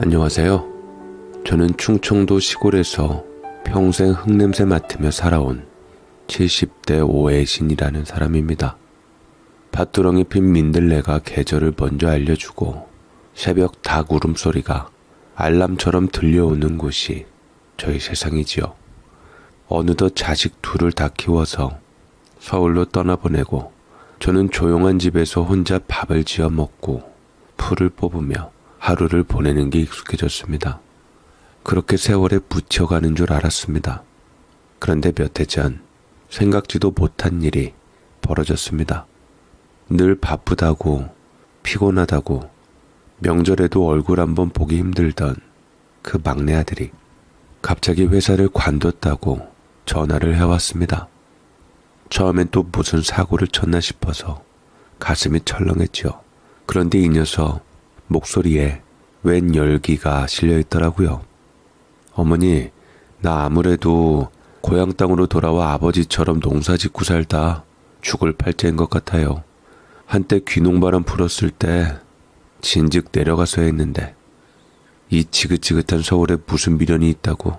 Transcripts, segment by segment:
안녕하세요. 저는 충청도 시골에서 평생 흙냄새 맡으며 살아온 70대 오애신이라는 사람입니다. 밭두렁이 핀 민들레가 계절을 먼저 알려주고 새벽 닭 울음소리가 알람처럼 들려오는 곳이 저희 세상이지요. 어느덧 자식 둘을 다 키워서 서울로 떠나보내고 저는 조용한 집에서 혼자 밥을 지어 먹고 풀을 뽑으며 하루를 보내는 게 익숙해졌습니다. 그렇게 세월에 묻혀가는 줄 알았습니다. 그런데 몇 해 전 생각지도 못한 일이 벌어졌습니다. 늘 바쁘다고 피곤하다고 명절에도 얼굴 한번 보기 힘들던 그 막내 아들이 갑자기 회사를 관뒀다고 전화를 해왔습니다. 처음엔 또 무슨 사고를 쳤나 싶어서 가슴이 철렁했지요. 그런데 이 녀석 목소리에 웬 열기가 실려있더라고요. 어머니, 나 아무래도 고향 땅으로 돌아와 아버지처럼 농사 짓고 살다 죽을 팔자인 것 같아요. 한때 귀농바람 불었을 때 진즉 내려가서 했는데 이 지긋지긋한 서울에 무슨 미련이 있다고.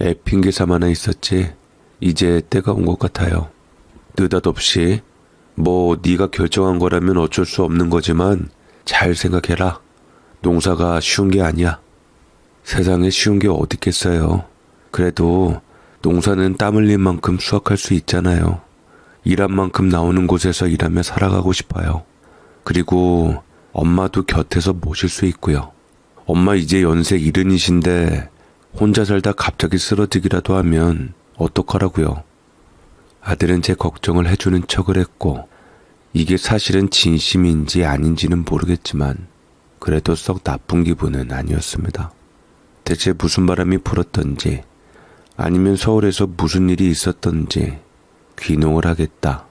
애 핑계 삼아나 있었지 이제 때가 온 것 같아요. 느닷없이 뭐 네가 결정한 거라면 어쩔 수 없는 거지만 잘 생각해라. 농사가 쉬운 게 아니야. 세상에 쉬운 게 어디 있겠어요. 그래도 농사는 땀 흘린 만큼 수확할 수 있잖아요. 일한 만큼 나오는 곳에서 일하며 살아가고 싶어요. 그리고 엄마도 곁에서 모실 수 있고요. 엄마 이제 연세 70이신데 혼자 살다 갑자기 쓰러지기라도 하면 어떡하라고요. 아들은 제 걱정을 해주는 척을 했고 이게 사실은 진심인지 아닌지는 모르겠지만 그래도 썩 나쁜 기분은 아니었습니다. 대체 무슨 바람이 불었던지 아니면 서울에서 무슨 일이 있었던지 귀농을 하겠다.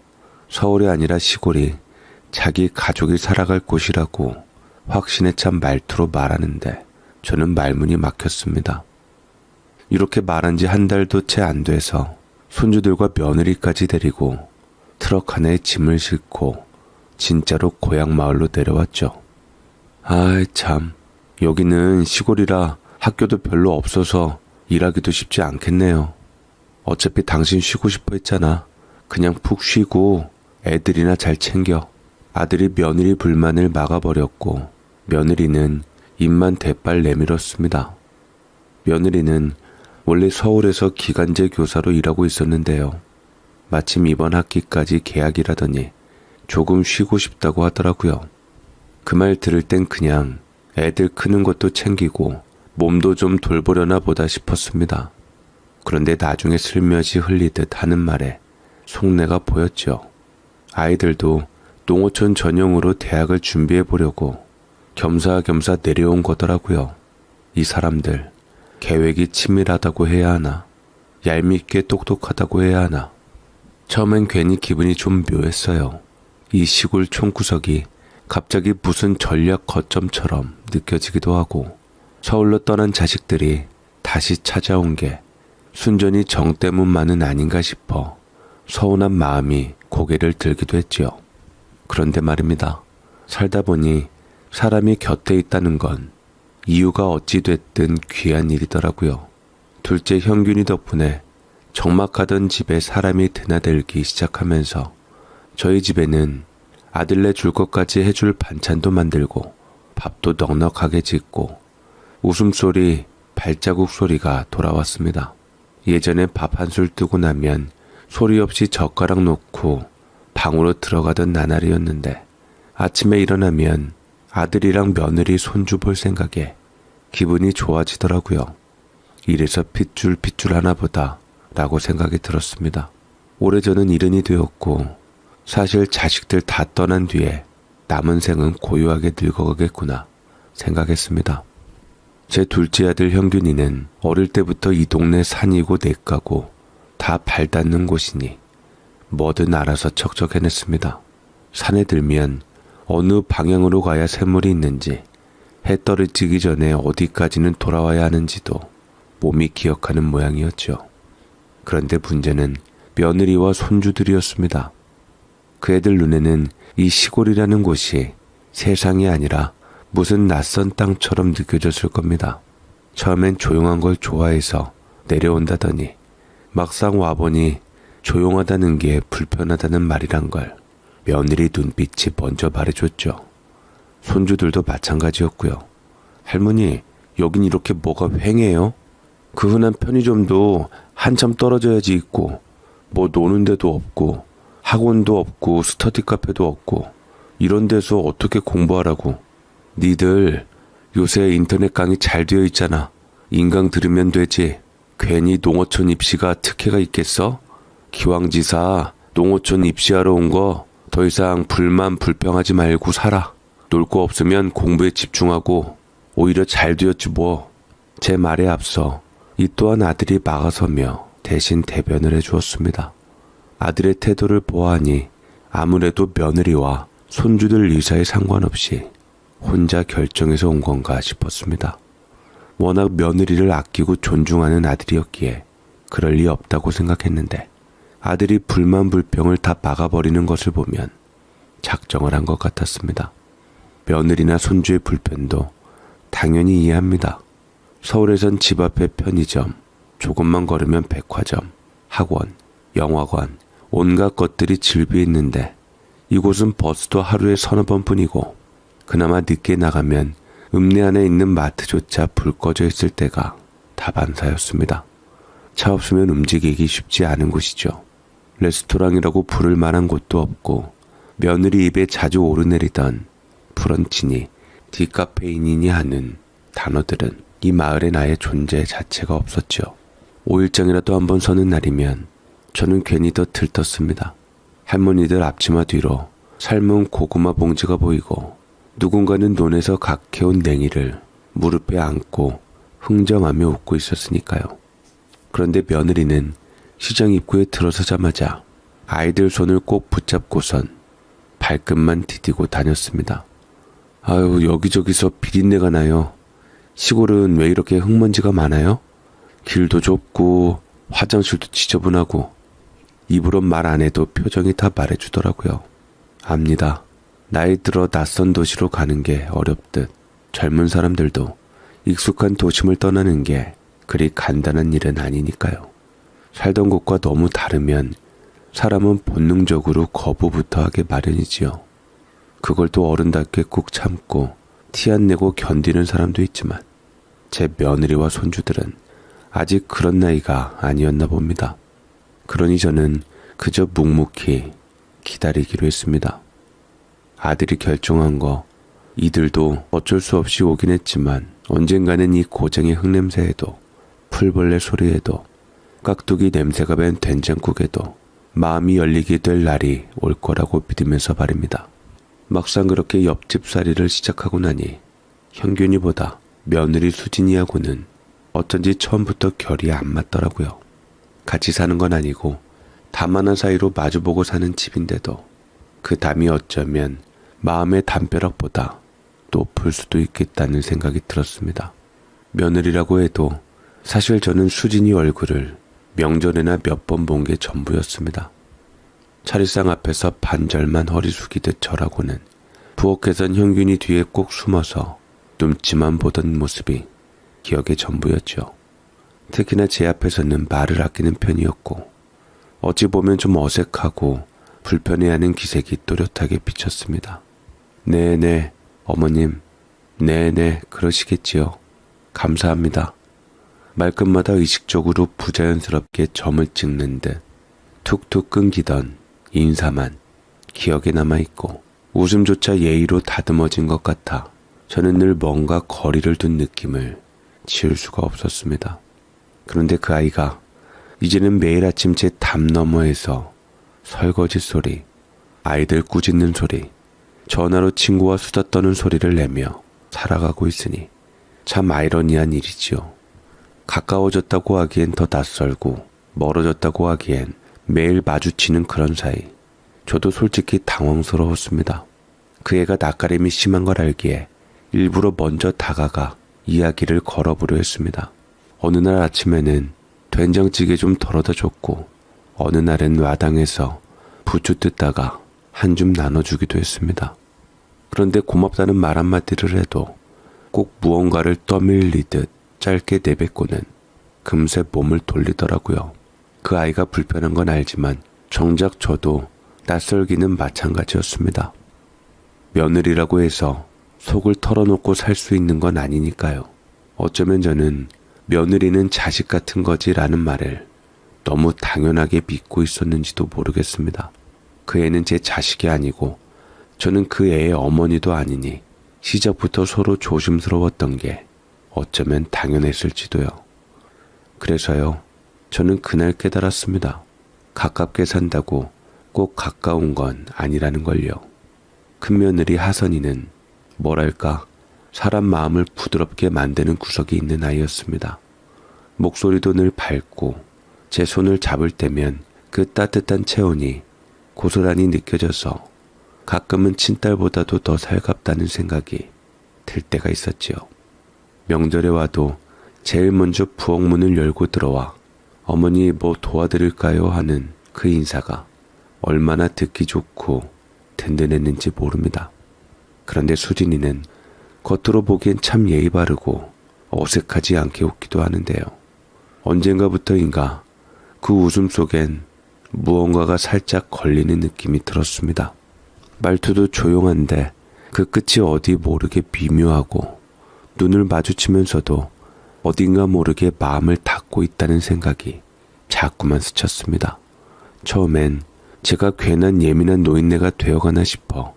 서울이 아니라 시골이 자기 가족이 살아갈 곳이라고 확신에 찬 말투로 말하는데 저는 말문이 막혔습니다. 이렇게 말한 지 한 달도 채 안 돼서 손주들과 며느리까지 데리고 트럭 하나에 짐을 싣고 진짜로 고향 마을로 내려왔죠. 아이 참, 여기는 시골이라 학교도 별로 없어서 일하기도 쉽지 않겠네요. 어차피 당신 쉬고 싶어 했잖아. 그냥 푹 쉬고 애들이나 잘 챙겨. 아들이 며느리 불만을 막아버렸고 며느리는 입만 대빨 내밀었습니다. 며느리는 원래 서울에서 기간제 교사로 일하고 있었는데요. 마침 이번 학기까지 계약이라더니 조금 쉬고 싶다고 하더라고요. 그 말 들을 땐 그냥 애들 크는 것도 챙기고 몸도 좀 돌보려나 보다 싶었습니다. 그런데 나중에 슬며시 흘리듯 하는 말에 속내가 보였죠. 아이들도 농어촌 전형으로 대학을 준비해 보려고 겸사겸사 내려온 거더라고요. 이 사람들 계획이 치밀하다고 해야 하나, 얄밉게 똑똑하다고 해야 하나. 처음엔 괜히 기분이 좀 묘했어요. 이 시골 총구석이 갑자기 무슨 전략 거점처럼 느껴지기도 하고 서울로 떠난 자식들이 다시 찾아온 게 순전히 정 때문만은 아닌가 싶어 서운한 마음이 고개를 들기도 했지요. 그런데 말입니다. 살다 보니 사람이 곁에 있다는 건 이유가 어찌 됐든 귀한 일이더라고요. 둘째 형균이 덕분에 적막하던 집에 사람이 드나들기 시작하면서 저희 집에는 아들네 줄 것까지 해줄 반찬도 만들고 밥도 넉넉하게 짓고 웃음소리, 발자국 소리가 돌아왔습니다. 예전에 밥 한술 뜨고 나면 소리 없이 젓가락 놓고 방으로 들어가던 나날이었는데 아침에 일어나면 아들이랑 며느리 손주 볼 생각에 기분이 좋아지더라고요. 이래서 핏줄 하나 보다 라고 생각이 들었습니다. 올해 저는 70이 되었고 사실 자식들 다 떠난 뒤에 남은 생은 고요하게 늙어가겠구나 생각했습니다. 제 둘째 아들 형균이는 어릴 때부터 이 동네 산이고 냇가고 다 발 닿는 곳이니 뭐든 알아서 척척 해냈습니다. 산에 들면 어느 방향으로 가야 샘물이 있는지 해 떨어지기 전에 어디까지는 돌아와야 하는지도 몸이 기억하는 모양이었죠. 그런데 문제는 며느리와 손주들이었습니다. 그 애들 눈에는 이 시골이라는 곳이 세상이 아니라 무슨 낯선 땅처럼 느껴졌을 겁니다. 처음엔 조용한 걸 좋아해서 내려온다더니 막상 와보니 조용하다는 게 불편하다는 말이란 걸 며느리 눈빛이 먼저 말해줬죠. 손주들도 마찬가지였고요. 할머니, 여긴 이렇게 뭐가 휑해요? 그 흔한 편의점도 한참 떨어져야지 있고, 뭐 노는 데도 없고, 학원도 없고, 스터디 카페도 없고, 이런 데서 어떻게 공부하라고. 니들 요새 인터넷 강의 잘 되어 있잖아. 인강 들으면 되지. 괜히 농어촌 입시가 특혜가 있겠어? 기왕지사 농어촌 입시하러 온 거 더 이상 불평하지 말고 살아. 놀 거 없으면 공부에 집중하고 오히려 잘 되었지 뭐. 제 말에 앞서 이 또한 아들이 막아서며 대신 대변을 해주었습니다. 아들의 태도를 보아하니 아무래도 며느리와 손주들 의사에 상관없이 혼자 결정해서 온 건가 싶었습니다. 워낙 며느리를 아끼고 존중하는 아들이었기에 그럴 리 없다고 생각했는데 아들이 불만불평을 다 막아버리는 것을 보면 작정을 한 것 같았습니다. 며느리나 손주의 불편도 당연히 이해합니다. 서울에선 집 앞에 편의점, 조금만 걸으면 백화점, 학원, 영화관, 온갖 것들이 즐비했는데 이곳은 버스도 하루에 서너 번뿐이고 그나마 늦게 나가면 읍내 안에 있는 마트조차 불 꺼져 있을 때가 다반사였습니다. 차 없으면 움직이기 쉽지 않은 곳이죠. 레스토랑이라고 부를 만한 곳도 없고 며느리 입에 자주 오르내리던 브런치니 디카페인이니 하는 단어들은 이 마을에 나의 존재 자체가 없었죠. 5일장이라도 한번 서는 날이면 저는 괜히 더 들떴습니다. 할머니들 앞치마 뒤로 삶은 고구마 봉지가 보이고 누군가는 논에서 갓해온 냉이를 무릎에 안고 흥정하며 웃고 있었으니까요. 그런데 며느리는 시장 입구에 들어서자마자 아이들 손을 꼭 붙잡고선 발끝만 디디고 다녔습니다. 아유, 여기저기서 비린내가 나요. 시골은 왜 이렇게 흙먼지가 많아요? 길도 좁고 화장실도 지저분하고. 입으로 말 안 해도 표정이 다 말해주더라고요. 압니다. 나이 들어 낯선 도시로 가는 게 어렵듯 젊은 사람들도 익숙한 도심을 떠나는 게 그리 간단한 일은 아니니까요. 살던 곳과 너무 다르면 사람은 본능적으로 거부부터 하게 마련이지요. 그걸 또 어른답게 꾹 참고 티 안 내고 견디는 사람도 있지만 제 며느리와 손주들은 아직 그런 나이가 아니었나 봅니다. 그러니 저는 그저 묵묵히 기다리기로 했습니다. 아들이 결정한 거 이들도 어쩔 수 없이 오긴 했지만 언젠가는 이 고장의 흙냄새에도 풀벌레 소리에도 깍두기 냄새가 밴 된장국에도 마음이 열리게 될 날이 올 거라고 믿으면서 말입니다. 막상 그렇게 옆집살이를 시작하고 나니 현균이보다 며느리 수진이하고는 어쩐지 처음부터 결이 안 맞더라고요. 같이 사는 건 아니고 담 하나 사이로 마주보고 사는 집인데도 그 담이 어쩌면 마음의 담벼락보다 높을 수도 있겠다는 생각이 들었습니다. 며느리라고 해도 사실 저는 수진이 얼굴을 명절에나 몇 번 본 게 전부였습니다. 차례상 앞에서 반절만 허리 숙이듯 절하고는 부엌에선 현균이 뒤에 꼭 숨어서 눈치만 보던 모습이 기억의 전부였죠. 특히나 제 앞에서는 말을 아끼는 편이었고 어찌 보면 좀 어색하고 불편해하는 기색이 또렷하게 비쳤습니다. 네네 어머님, 네네 그러시겠지요. 감사합니다. 말끝마다 의식적으로 부자연스럽게 점을 찍는 듯 툭툭 끊기던 인사만 기억에 남아있고 웃음조차 예의로 다듬어진 것 같아 저는 늘 뭔가 거리를 둔 느낌을 지울 수가 없었습니다. 그런데 그 아이가 이제는 매일 아침 제 담 너머에서 설거지 소리, 아이들 꾸짖는 소리, 전화로 친구와 수다 떠는 소리를 내며 살아가고 있으니 참 아이러니한 일이지요. 가까워졌다고 하기엔 더 낯설고 멀어졌다고 하기엔 매일 마주치는 그런 사이. 저도 솔직히 당황스러웠습니다. 그 애가 낯가림이 심한 걸 알기에 일부러 먼저 다가가 이야기를 걸어보려 했습니다. 어느 날 아침에는 된장찌개 좀 덜어다 줬고 어느 날은 와당해서 부추 뜯다가 한 줌 나눠주기도 했습니다. 그런데 고맙다는 말 한마디를 해도 꼭 무언가를 떠밀리듯 짧게 내뱉고는 금세 몸을 돌리더라고요. 그 아이가 불편한 건 알지만 정작 저도 낯설기는 마찬가지였습니다. 며느리라고 해서 속을 털어놓고 살 수 있는 건 아니니까요. 어쩌면 저는 며느리는 자식 같은 거지라는 말을 너무 당연하게 믿고 있었는지도 모르겠습니다. 그 애는 제 자식이 아니고 저는 그 애의 어머니도 아니니 시작부터 서로 조심스러웠던 게 어쩌면 당연했을지도요. 그래서요, 저는 그날 깨달았습니다. 가깝게 산다고 꼭 가까운 건 아니라는 걸요. 큰며느리 하선이는 뭐랄까 사람 마음을 부드럽게 만드는 구석이 있는 아이였습니다. 목소리도 늘 밝고 제 손을 잡을 때면 그 따뜻한 체온이 고스란히 느껴져서 가끔은 친딸보다도 더 살갑다는 생각이 들 때가 있었지요. 명절에 와도 제일 먼저 부엌문을 열고 들어와 어머니 뭐 도와드릴까요 하는 그 인사가 얼마나 듣기 좋고 든든했는지 모릅니다. 그런데 수진이는 겉으로 보기엔 참 예의 바르고 어색하지 않게 웃기도 하는데요. 언젠가부터인가 그 웃음 속엔 무언가가 살짝 걸리는 느낌이 들었습니다. 말투도 조용한데 그 끝이 어디 모르게 미묘하고 눈을 마주치면서도 어딘가 모르게 마음을 닫고 있다는 생각이 자꾸만 스쳤습니다. 처음엔 제가 괜한 예민한 노인네가 되어가나 싶어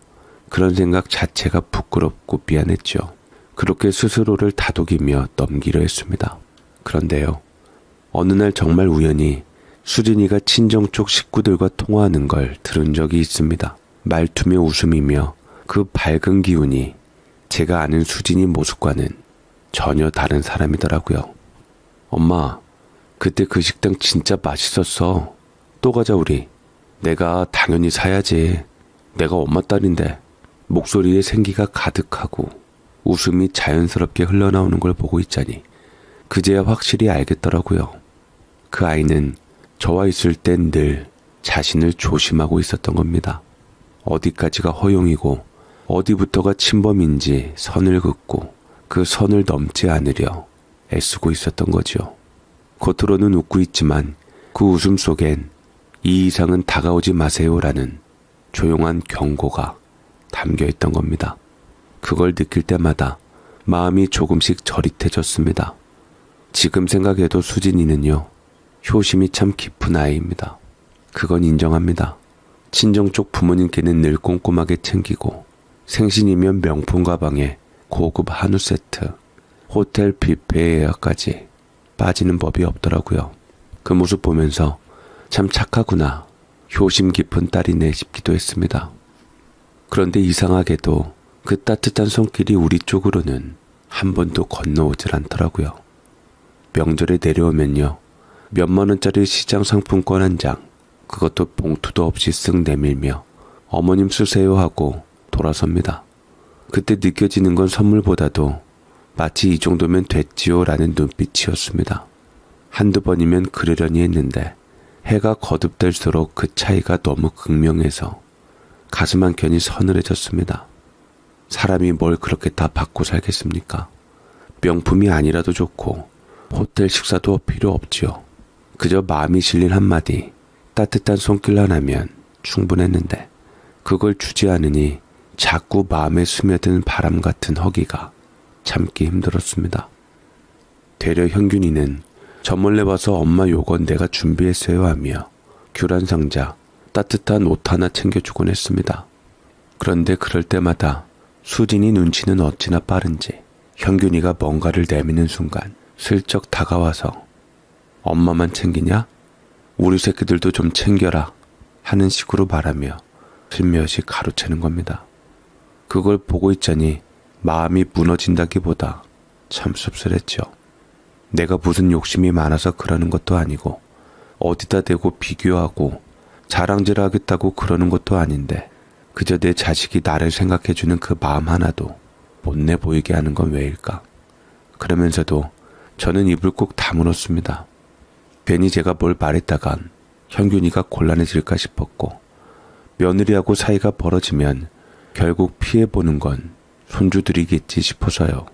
그런 생각 자체가 부끄럽고 미안했죠. 그렇게 스스로를 다독이며 넘기려 했습니다. 그런데요, 어느 날 정말 우연히 수진이가 친정 쪽 식구들과 통화하는 걸 들은 적이 있습니다. 말투며 웃음이며 그 밝은 기운이 제가 아는 수진이 모습과는 전혀 다른 사람이더라고요. 엄마, 그때 그 식당 진짜 맛있었어. 또 가자 우리. 내가 당연히 사야지. 내가 엄마 딸인데. 목소리에 생기가 가득하고 웃음이 자연스럽게 흘러나오는 걸 보고 있자니 그제야 확실히 알겠더라고요. 그 아이는 저와 있을 땐 늘 자신을 조심하고 있었던 겁니다. 어디까지가 허용이고 어디부터가 침범인지 선을 긋고 그 선을 넘지 않으려 애쓰고 있었던 거지요. 겉으로는 웃고 있지만 그 웃음 속엔 이 이상은 다가오지 마세요라는 조용한 경고가 담겨 있던 겁니다. 그걸 느낄 때마다 마음이 조금씩 저릿해졌습니다. 지금 생각해도 수진이는요, 효심이 참 깊은 아이입니다. 그건 인정합니다. 친정 쪽 부모님께는 늘 꼼꼼하게 챙기고 생신이면 명품 가방에 고급 한우 세트, 호텔 뷔페 예약까지 빠지는 법이 없더라고요. 그 모습 보면서 참 착하구나, 효심 깊은 딸이네 싶기도 했습니다. 그런데 이상하게도 그 따뜻한 손길이 우리 쪽으로는 한 번도 건너오질 않더라고요. 명절에 내려오면요, 몇만 원짜리 시장 상품권 한 장, 그것도 봉투도 없이 쓱 내밀며 어머님 쓰세요 하고 돌아섭니다. 그때 느껴지는 건 선물보다도 마치 이 정도면 됐지요 라는 눈빛이었습니다. 한두 번이면 그러려니 했는데 해가 거듭될수록 그 차이가 너무 극명해서 가슴 한켠이 서늘해졌습니다. 사람이 뭘 그렇게 다 받고 살겠습니까? 명품이 아니라도 좋고 호텔 식사도 필요 없지요. 그저 마음이 실린 한마디 따뜻한 손길 하나면 충분했는데 그걸 주지 않으니 자꾸 마음에 스며든 바람 같은 허기가 참기 힘들었습니다. 되려 현균이는 저 몰래 와서 엄마 요건 내가 준비했어요 하며 귤 한 상자, 따뜻한 옷 하나 챙겨주곤 했습니다. 그런데 그럴 때마다 수진이 눈치는 어찌나 빠른지 현균이가 뭔가를 내미는 순간 슬쩍 다가와서 엄마만 챙기냐? 우리 새끼들도 좀 챙겨라 하는 식으로 말하며 슬며시 가로채는 겁니다. 그걸 보고 있자니 마음이 무너진다기보다 참 씁쓸했죠. 내가 무슨 욕심이 많아서 그러는 것도 아니고 어디다 대고 비교하고 자랑질하겠다고 그러는 것도 아닌데 그저 내 자식이 나를 생각해주는 그 마음 하나도 못 내보이게 하는 건 왜일까? 그러면서도 저는 입을 꼭 다물었습니다. 괜히 제가 뭘 말했다간 현균이가 곤란해질까 싶었고 며느리하고 사이가 벌어지면 결국 피해보는 건 손주들이겠지 싶어서요.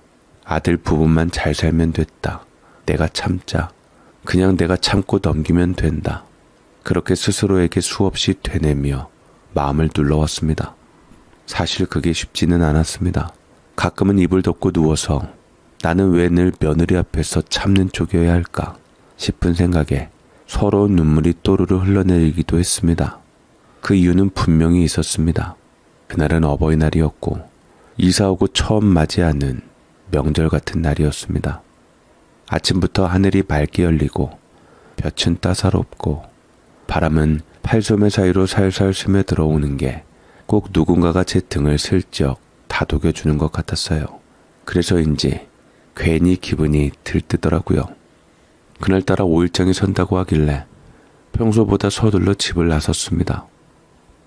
아들 부부만 잘 살면 됐다. 내가 참자. 그냥 내가 참고 넘기면 된다. 그렇게 스스로에게 수없이 되뇌며 마음을 눌러왔습니다. 사실 그게 쉽지는 않았습니다. 가끔은 이불 덮고 누워서 나는 왜 늘 며느리 앞에서 참는 쪽이어야 할까 싶은 생각에 서러운 눈물이 또르르 흘러내리기도 했습니다. 그 이유는 분명히 있었습니다. 그날은 어버이날이었고 이사 오고 처음 맞이하는 명절 같은 날이었습니다. 아침부터 하늘이 맑게 열리고 볕은 따사롭고 바람은 팔소매 사이로 살살 스며들어 오는 게 꼭 누군가가 제 등을 슬쩍 다독여주는 것 같았어요. 그래서인지 괜히 기분이 들뜨더라고요. 그날따라 5일장이 선다고 하길래 평소보다 서둘러 집을 나섰습니다.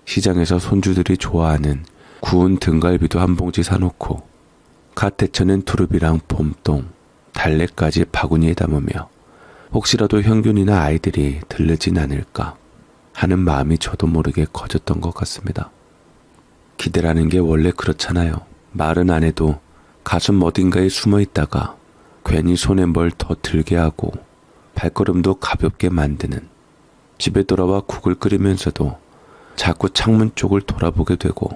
시장에서 손주들이 좋아하는 구운 등갈비도 한 봉지 사놓고 갓 데쳐낸 두릅이랑 봄동, 달래까지 바구니에 담으며 혹시라도 형균이나 아이들이 들르진 않을까 하는 마음이 저도 모르게 커졌던 것 같습니다. 기대라는 게 원래 그렇잖아요. 말은 안 해도 가슴 어딘가에 숨어 있다가 괜히 손에 뭘 더 들게 하고 발걸음도 가볍게 만드는, 집에 돌아와 국을 끓이면서도 자꾸 창문 쪽을 돌아보게 되고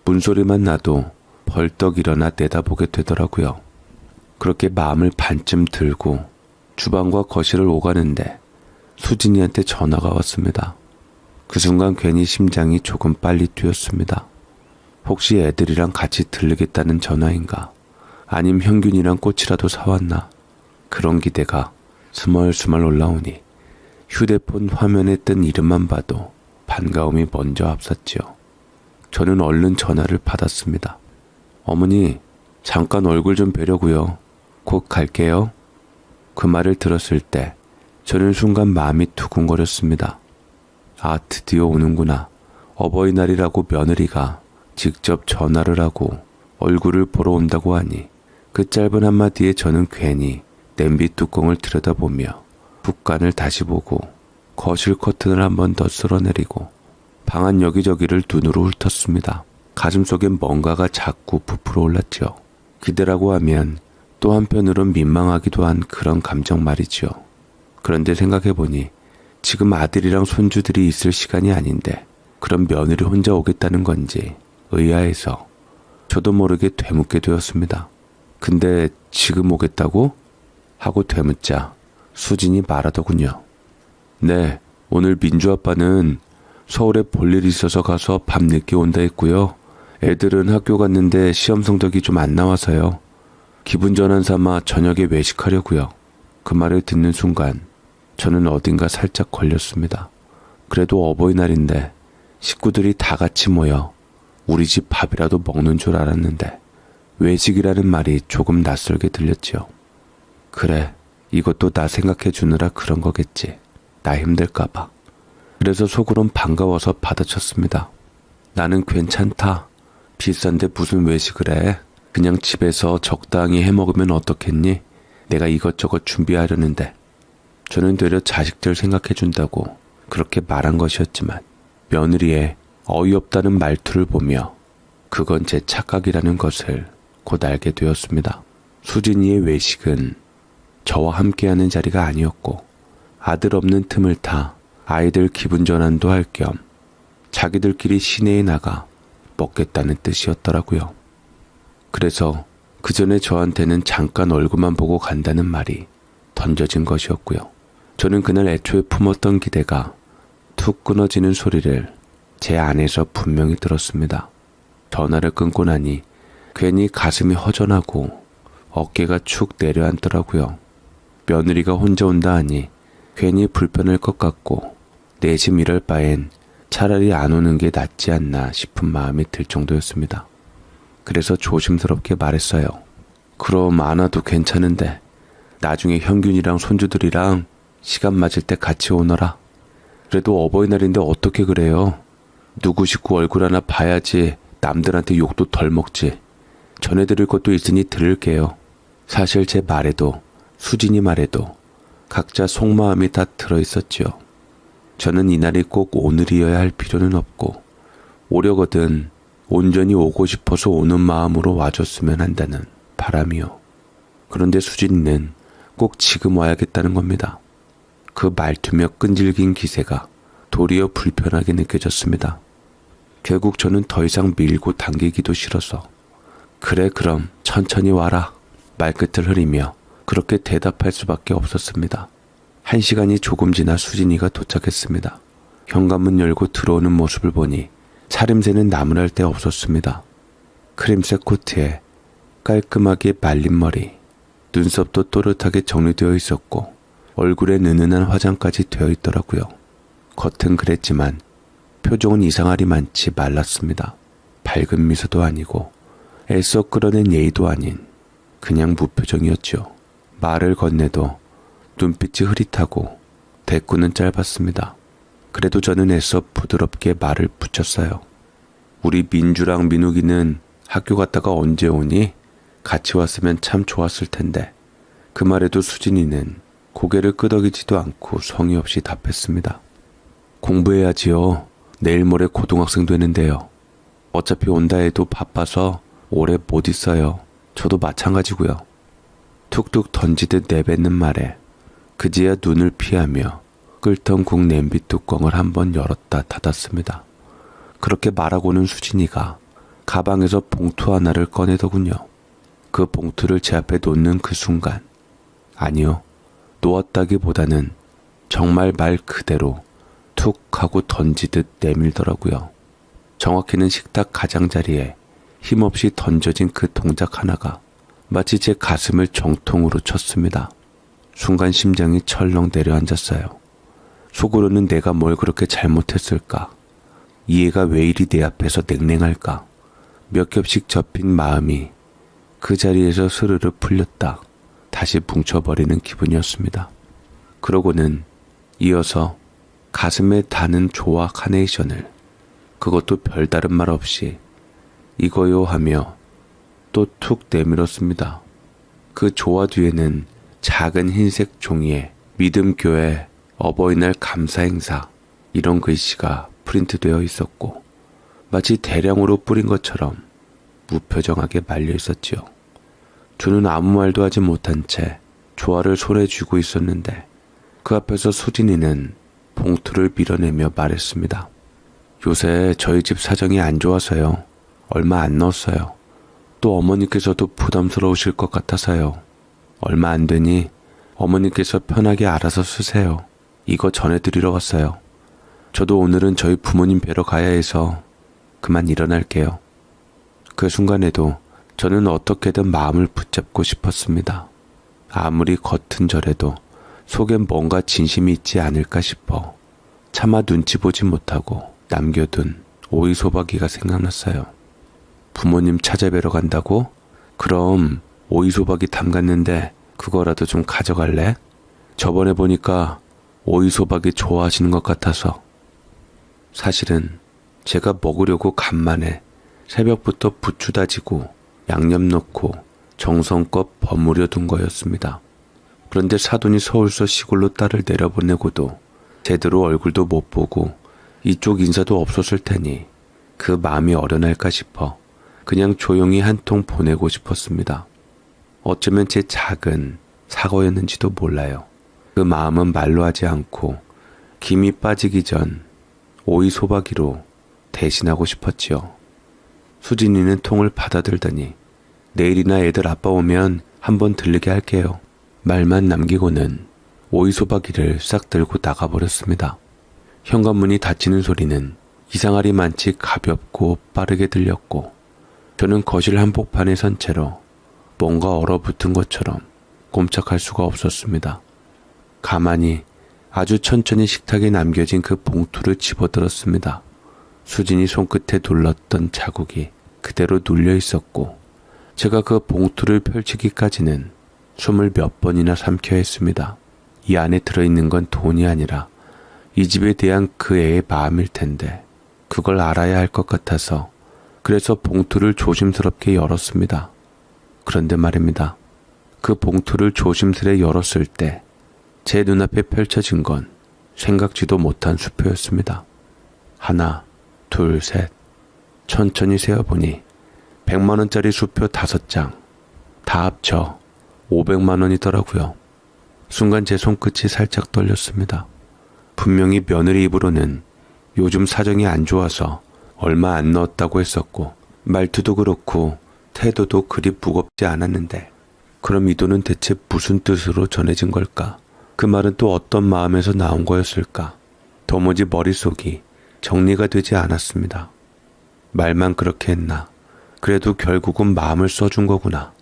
문소리만 나도 벌떡 일어나 내다보게 되더라고요. 그렇게 마음을 반쯤 들고 주방과 거실을 오가는데 수진이한테 전화가 왔습니다. 그 순간 괜히 심장이 조금 빨리 뛰었습니다. 혹시 애들이랑 같이 들르겠다는 전화인가? 아님 형균이랑 꽃이라도 사왔나? 그런 기대가 스멀스멀 올라오니 휴대폰 화면에 뜬 이름만 봐도 반가움이 먼저 앞섰지요. 저는 얼른 전화를 받았습니다. 어머니, 잠깐 얼굴 좀 뵈려고요. 곧 갈게요. 그 말을 들었을 때 저는 순간 마음이 두근거렸습니다. 아, 드디어 오는구나. 어버이날이라고 며느리가 직접 전화를 하고 얼굴을 보러 온다고 하니 그 짧은 한마디에 저는 괜히 냄비 뚜껑을 들여다보며 북간을 다시 보고 거실 커튼을 한 번 더 쓸어내리고 방 안 여기저기를 눈으로 훑었습니다. 가슴속엔 뭔가가 자꾸 부풀어 올랐죠. 기대라고 하면 또 한편으론 민망하기도 한 그런 감정 말이죠. 그런데 생각해보니 지금 아들이랑 손주들이 있을 시간이 아닌데 그럼 며느리 혼자 오겠다는 건지 의아해서 저도 모르게 되묻게 되었습니다. 근데 지금 오겠다고? 하고 되묻자 수진이 말하더군요. 네, 오늘 민주 아빠는 서울에 볼 일이 있어서 가서 밤 늦게 온다 했고요. 애들은 학교 갔는데 시험 성적이 좀 안 나와서요. 기분 전환 삼아 저녁에 외식하려고요. 그 말을 듣는 순간 저는 어딘가 살짝 걸렸습니다. 그래도 어버이날인데 식구들이 다 같이 모여 우리 집 밥이라도 먹는 줄 알았는데 외식이라는 말이 조금 낯설게 들렸지요. 그래, 이것도 나 생각해 주느라 그런 거겠지. 나 힘들까봐. 그래서 속으론 반가워서 받아쳤습니다. 나는 괜찮다. 비싼데 무슨 외식을 해. 그냥 집에서 적당히 해먹으면 어떻겠니? 내가 이것저것 준비하려는데. 저는 되려 자식들 생각해 준다고 그렇게 말한 것이었지만 며느리의 어이없다는 말투를 보며 그건 제 착각이라는 것을 곧 알게 되었습니다. 수진이의 외식은 저와 함께하는 자리가 아니었고 아들 없는 틈을 타 아이들 기분 전환도 할 겸 자기들끼리 시내에 나가 먹겠다는 뜻이었더라고요. 그래서 그 전에 저한테는 잠깐 얼굴만 보고 간다는 말이 던져진 것이었고요. 저는 그날 애초에 품었던 기대가 툭 끊어지는 소리를 제 안에서 분명히 들었습니다. 전화를 끊고 나니 괜히 가슴이 허전하고 어깨가 축 내려앉더라고요. 며느리가 혼자 온다 하니 괜히 불편할 것 같고 내심 이럴 바엔 차라리 안 오는 게 낫지 않나 싶은 마음이 들 정도였습니다. 그래서 조심스럽게 말했어요. 그럼 안 와도 괜찮은데 나중에 형균이랑 손주들이랑 시간 맞을 때 같이 오너라. 그래도 어버이날인데 어떻게 그래요? 누구 식구 얼굴 하나 봐야지 남들한테 욕도 덜 먹지. 전해드릴 것도 있으니 들을게요. 사실 제 말에도 수진이 말에도 각자 속마음이 다 들어있었지요. 저는 이날이 꼭 오늘이어야 할 필요는 없고 오려거든 온전히 오고 싶어서 오는 마음으로 와줬으면 한다는 바람이요. 그런데 수진이는 꼭 지금 와야겠다는 겁니다. 그 말투며 끈질긴 기세가 도리어 불편하게 느껴졌습니다. 결국 저는 더 이상 밀고 당기기도 싫어서 그래 그럼 천천히 와라 말끝을 흐리며 그렇게 대답할 수밖에 없었습니다. 1시간이 조금 지나 수진이가 도착했습니다. 현관문 열고 들어오는 모습을 보니 차림새는 나무랄 데 없었습니다. 크림색 코트에 깔끔하게 말린 머리, 눈썹도 또렷하게 정리되어 있었고 얼굴에 느는한 화장까지 되어 있더라고요. 겉은 그랬지만 표정은 이상하리만치 말랐습니다. 밝은 미소도 아니고 애써 끌어낸 예의도 아닌 그냥 무표정이었죠. 말을 건네도 눈빛이 흐릿하고 대꾸는 짧았습니다. 그래도 저는 애써 부드럽게 말을 붙였어요. 우리 민주랑 민욱이는 학교 갔다가 언제 오니? 같이 왔으면 참 좋았을 텐데. 그 말에도 수진이는 고개를 끄덕이지도 않고 성의 없이 답했습니다. 공부해야지요. 내일 모레 고등학생 되는데요. 어차피 온다 해도 바빠서 오래 못 있어요. 저도 마찬가지고요. 툭툭 던지듯 내뱉는 말에 그제야 눈을 피하며 끓던 국 냄비 뚜껑을 한번 열었다 닫았습니다. 그렇게 말하고는 수진이가 가방에서 봉투 하나를 꺼내더군요. 그 봉투를 제 앞에 놓는 그 순간, 아니요, 놓았다기보다는 정말 말 그대로 툭 하고 던지듯 내밀더라고요. 정확히는 식탁 가장자리에 힘없이 던져진 그 동작 하나가 마치 제 가슴을 정통으로 쳤습니다. 순간 심장이 철렁 내려앉았어요. 속으로는 내가 뭘 그렇게 잘못했을까? 이 애가 왜 이리 내 앞에서 냉랭할까? 몇 겹씩 접힌 마음이 그 자리에서 스르르 풀렸다 다시 뭉쳐버리는 기분이었습니다. 그러고는 이어서 가슴에 닿는 조화 카네이션을 그것도 별다른 말 없이 이거요 하며 또 툭 내밀었습니다. 그 조화 뒤에는 작은 흰색 종이에 믿음교회 어버이날 감사행사 이런 글씨가 프린트되어 있었고 마치 대량으로 뿌린 것처럼 무표정하게 말려 있었지요. 저는 아무 말도 하지 못한 채 조화를 손에 쥐고 있었는데 그 앞에서 수진이는 봉투를 밀어내며 말했습니다. 요새 저희 집 사정이 안 좋아서요. 얼마 안 넣었어요. 또 어머니께서도 부담스러우실 것 같아서요. 얼마 안 되니 어머니께서 편하게 알아서 쓰세요. 이거 전해드리러 왔어요. 저도 오늘은 저희 부모님 뵈러 가야 해서 그만 일어날게요. 그 순간에도 저는 어떻게든 마음을 붙잡고 싶었습니다. 아무리 겉은 저래도 속엔 뭔가 진심이 있지 않을까 싶어 차마 눈치 보지 못하고 남겨둔 오이소박이가 생각났어요. 부모님 찾아뵈러 간다고? 그럼 오이소박이 담갔는데 그거라도 좀 가져갈래? 저번에 보니까 오이소박이 좋아하시는 것 같아서. 사실은 제가 먹으려고 간만에 새벽부터 부추 다지고 양념 넣고 정성껏 버무려 둔 거였습니다. 그런데 사돈이 서울서 시골로 딸을 내려보내고도 제대로 얼굴도 못 보고 이쪽 인사도 없었을 테니 그 마음이 어련할까 싶어 그냥 조용히 한 통 보내고 싶었습니다. 어쩌면 제 작은 사고였는지도 몰라요. 그 마음은 말로 하지 않고 김이 빠지기 전 오이소박이로 대신하고 싶었지요. 수진이는 통을 받아들더니 내일이나 애들 아빠 오면 한번 들르게 할게요. 말만 남기고는 오이소박이를 싹 들고 나가버렸습니다. 현관문이 닫히는 소리는 이상하리만치 가볍고 빠르게 들렸고 저는 거실 한복판에 선 채로 뭔가 얼어붙은 것처럼 꼼짝할 수가 없었습니다. 가만히 아주 천천히 식탁에 남겨진 그 봉투를 집어들었습니다. 수진이 손끝에 눌렀던 자국이 그대로 눌려 있었고 제가 그 봉투를 펼치기까지는 숨을 몇 번이나 삼켜야 했습니다. 이 안에 들어있는 건 돈이 아니라 이 집에 대한 그 애의 마음일 텐데 그걸 알아야 할 것 같아서 그래서 봉투를 조심스럽게 열었습니다. 그런데 말입니다. 그 봉투를 조심스레 열었을 때 제 눈앞에 펼쳐진 건 생각지도 못한 수표였습니다. 하나, 둘, 셋. 천천히 세어보니 100만원짜리 수표 5장, 다 합쳐 500만원이더라고요. 순간 제 손끝이 살짝 떨렸습니다. 분명히 며느리 입으로는 요즘 사정이 안 좋아서 얼마 안 넣었다고 했었고 말투도 그렇고 태도도 그리 무겁지 않았는데 그럼 이 돈은 대체 무슨 뜻으로 전해진 걸까? 그 말은 또 어떤 마음에서 나온 거였을까? 도무지 머릿속이 정리가 되지 않았습니다. 말만 그렇게 했나? 그래도 결국은 마음을 써준 거구나.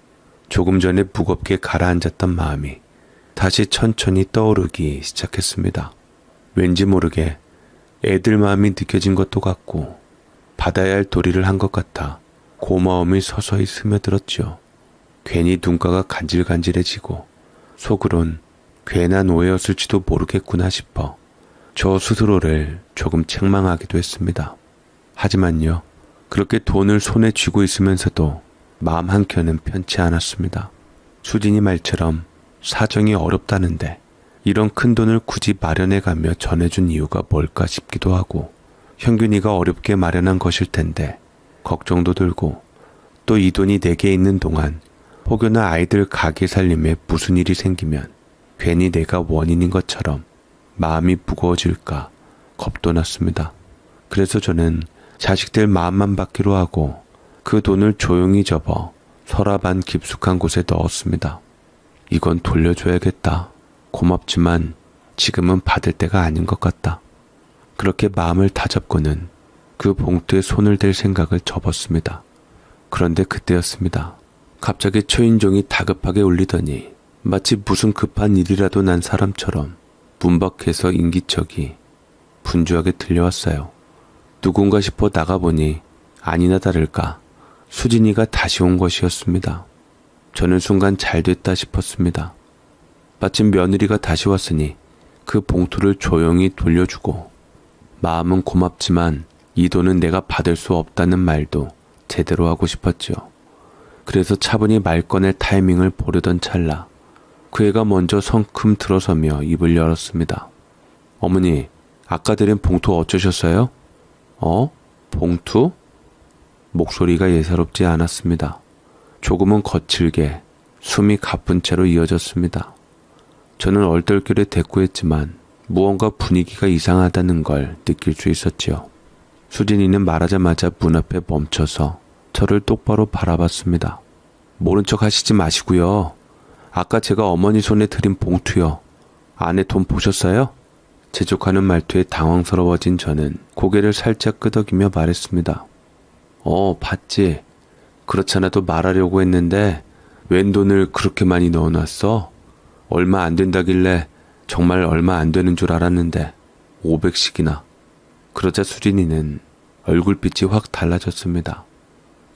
조금 전에 무겁게 가라앉았던 마음이 다시 천천히 떠오르기 시작했습니다. 왠지 모르게 애들 마음이 느껴진 것도 같고 받아야 할 도리를 한 것 같아 고마움이 서서히 스며들었죠. 괜히 눈가가 간질간질해지고 속으론 괜한 오해였을지도 모르겠구나 싶어 저 스스로를 조금 책망하기도 했습니다. 하지만요, 그렇게 돈을 손에 쥐고 있으면서도 마음 한켠은 편치 않았습니다. 수진이 말처럼 사정이 어렵다는데 이런 큰 돈을 굳이 마련해가며 전해준 이유가 뭘까 싶기도 하고 현균이가 어렵게 마련한 것일 텐데 걱정도 들고 또 이 돈이 내게 있는 동안 혹여나 아이들 가게 살림에 무슨 일이 생기면 괜히 내가 원인인 것처럼 마음이 무거워질까 겁도 났습니다. 그래서 저는 자식들 마음만 받기로 하고 그 돈을 조용히 접어 서랍 안 깊숙한 곳에 넣었습니다. 이건 돌려줘야겠다. 고맙지만 지금은 받을 때가 아닌 것 같다. 그렇게 마음을 다잡고는 그 봉투에 손을 댈 생각을 접었습니다. 그런데 그때였습니다. 갑자기 초인종이 다급하게 울리더니 마치 무슨 급한 일이라도 난 사람처럼 문 밖에서 인기척이 분주하게 들려왔어요. 누군가 싶어 나가보니 아니나 다를까 수진이가 다시 온 것이었습니다. 저는 순간 잘됐다 싶었습니다. 마침 며느리가 다시 왔으니 그 봉투를 조용히 돌려주고 마음은 고맙지만 이 돈은 내가 받을 수 없다는 말도 제대로 하고 싶었죠. 그래서 차분히 말 꺼낼 타이밍을 보려던 찰나 그 애가 먼저 성큼 들어서며 입을 열었습니다. 어머니, 아까 드린 봉투 어쩌셨어요? 봉투? 목소리가 예사롭지 않았습니다. 조금은 거칠게 숨이 가쁜 채로 이어졌습니다. 저는 얼떨결에 대꾸했지만 무언가 분위기가 이상하다는 걸 느낄 수 있었지요. 수진이는 말하자마자 문 앞에 멈춰서 저를 똑바로 바라봤습니다. 모른 척 하시지 마시고요. 아까 제가 어머니 손에 드린 봉투요. 안에 돈 보셨어요? 재촉하는 말투에 당황스러워진 저는 고개를 살짝 끄덕이며 말했습니다. 봤지. 그렇잖아도 말하려고 했는데 웬 돈을 그렇게 많이 넣어놨어? 얼마 안 된다길래 정말 얼마 안 되는 줄 알았는데 500씩이나. 그러자 수진이는 얼굴빛이 확 달라졌습니다.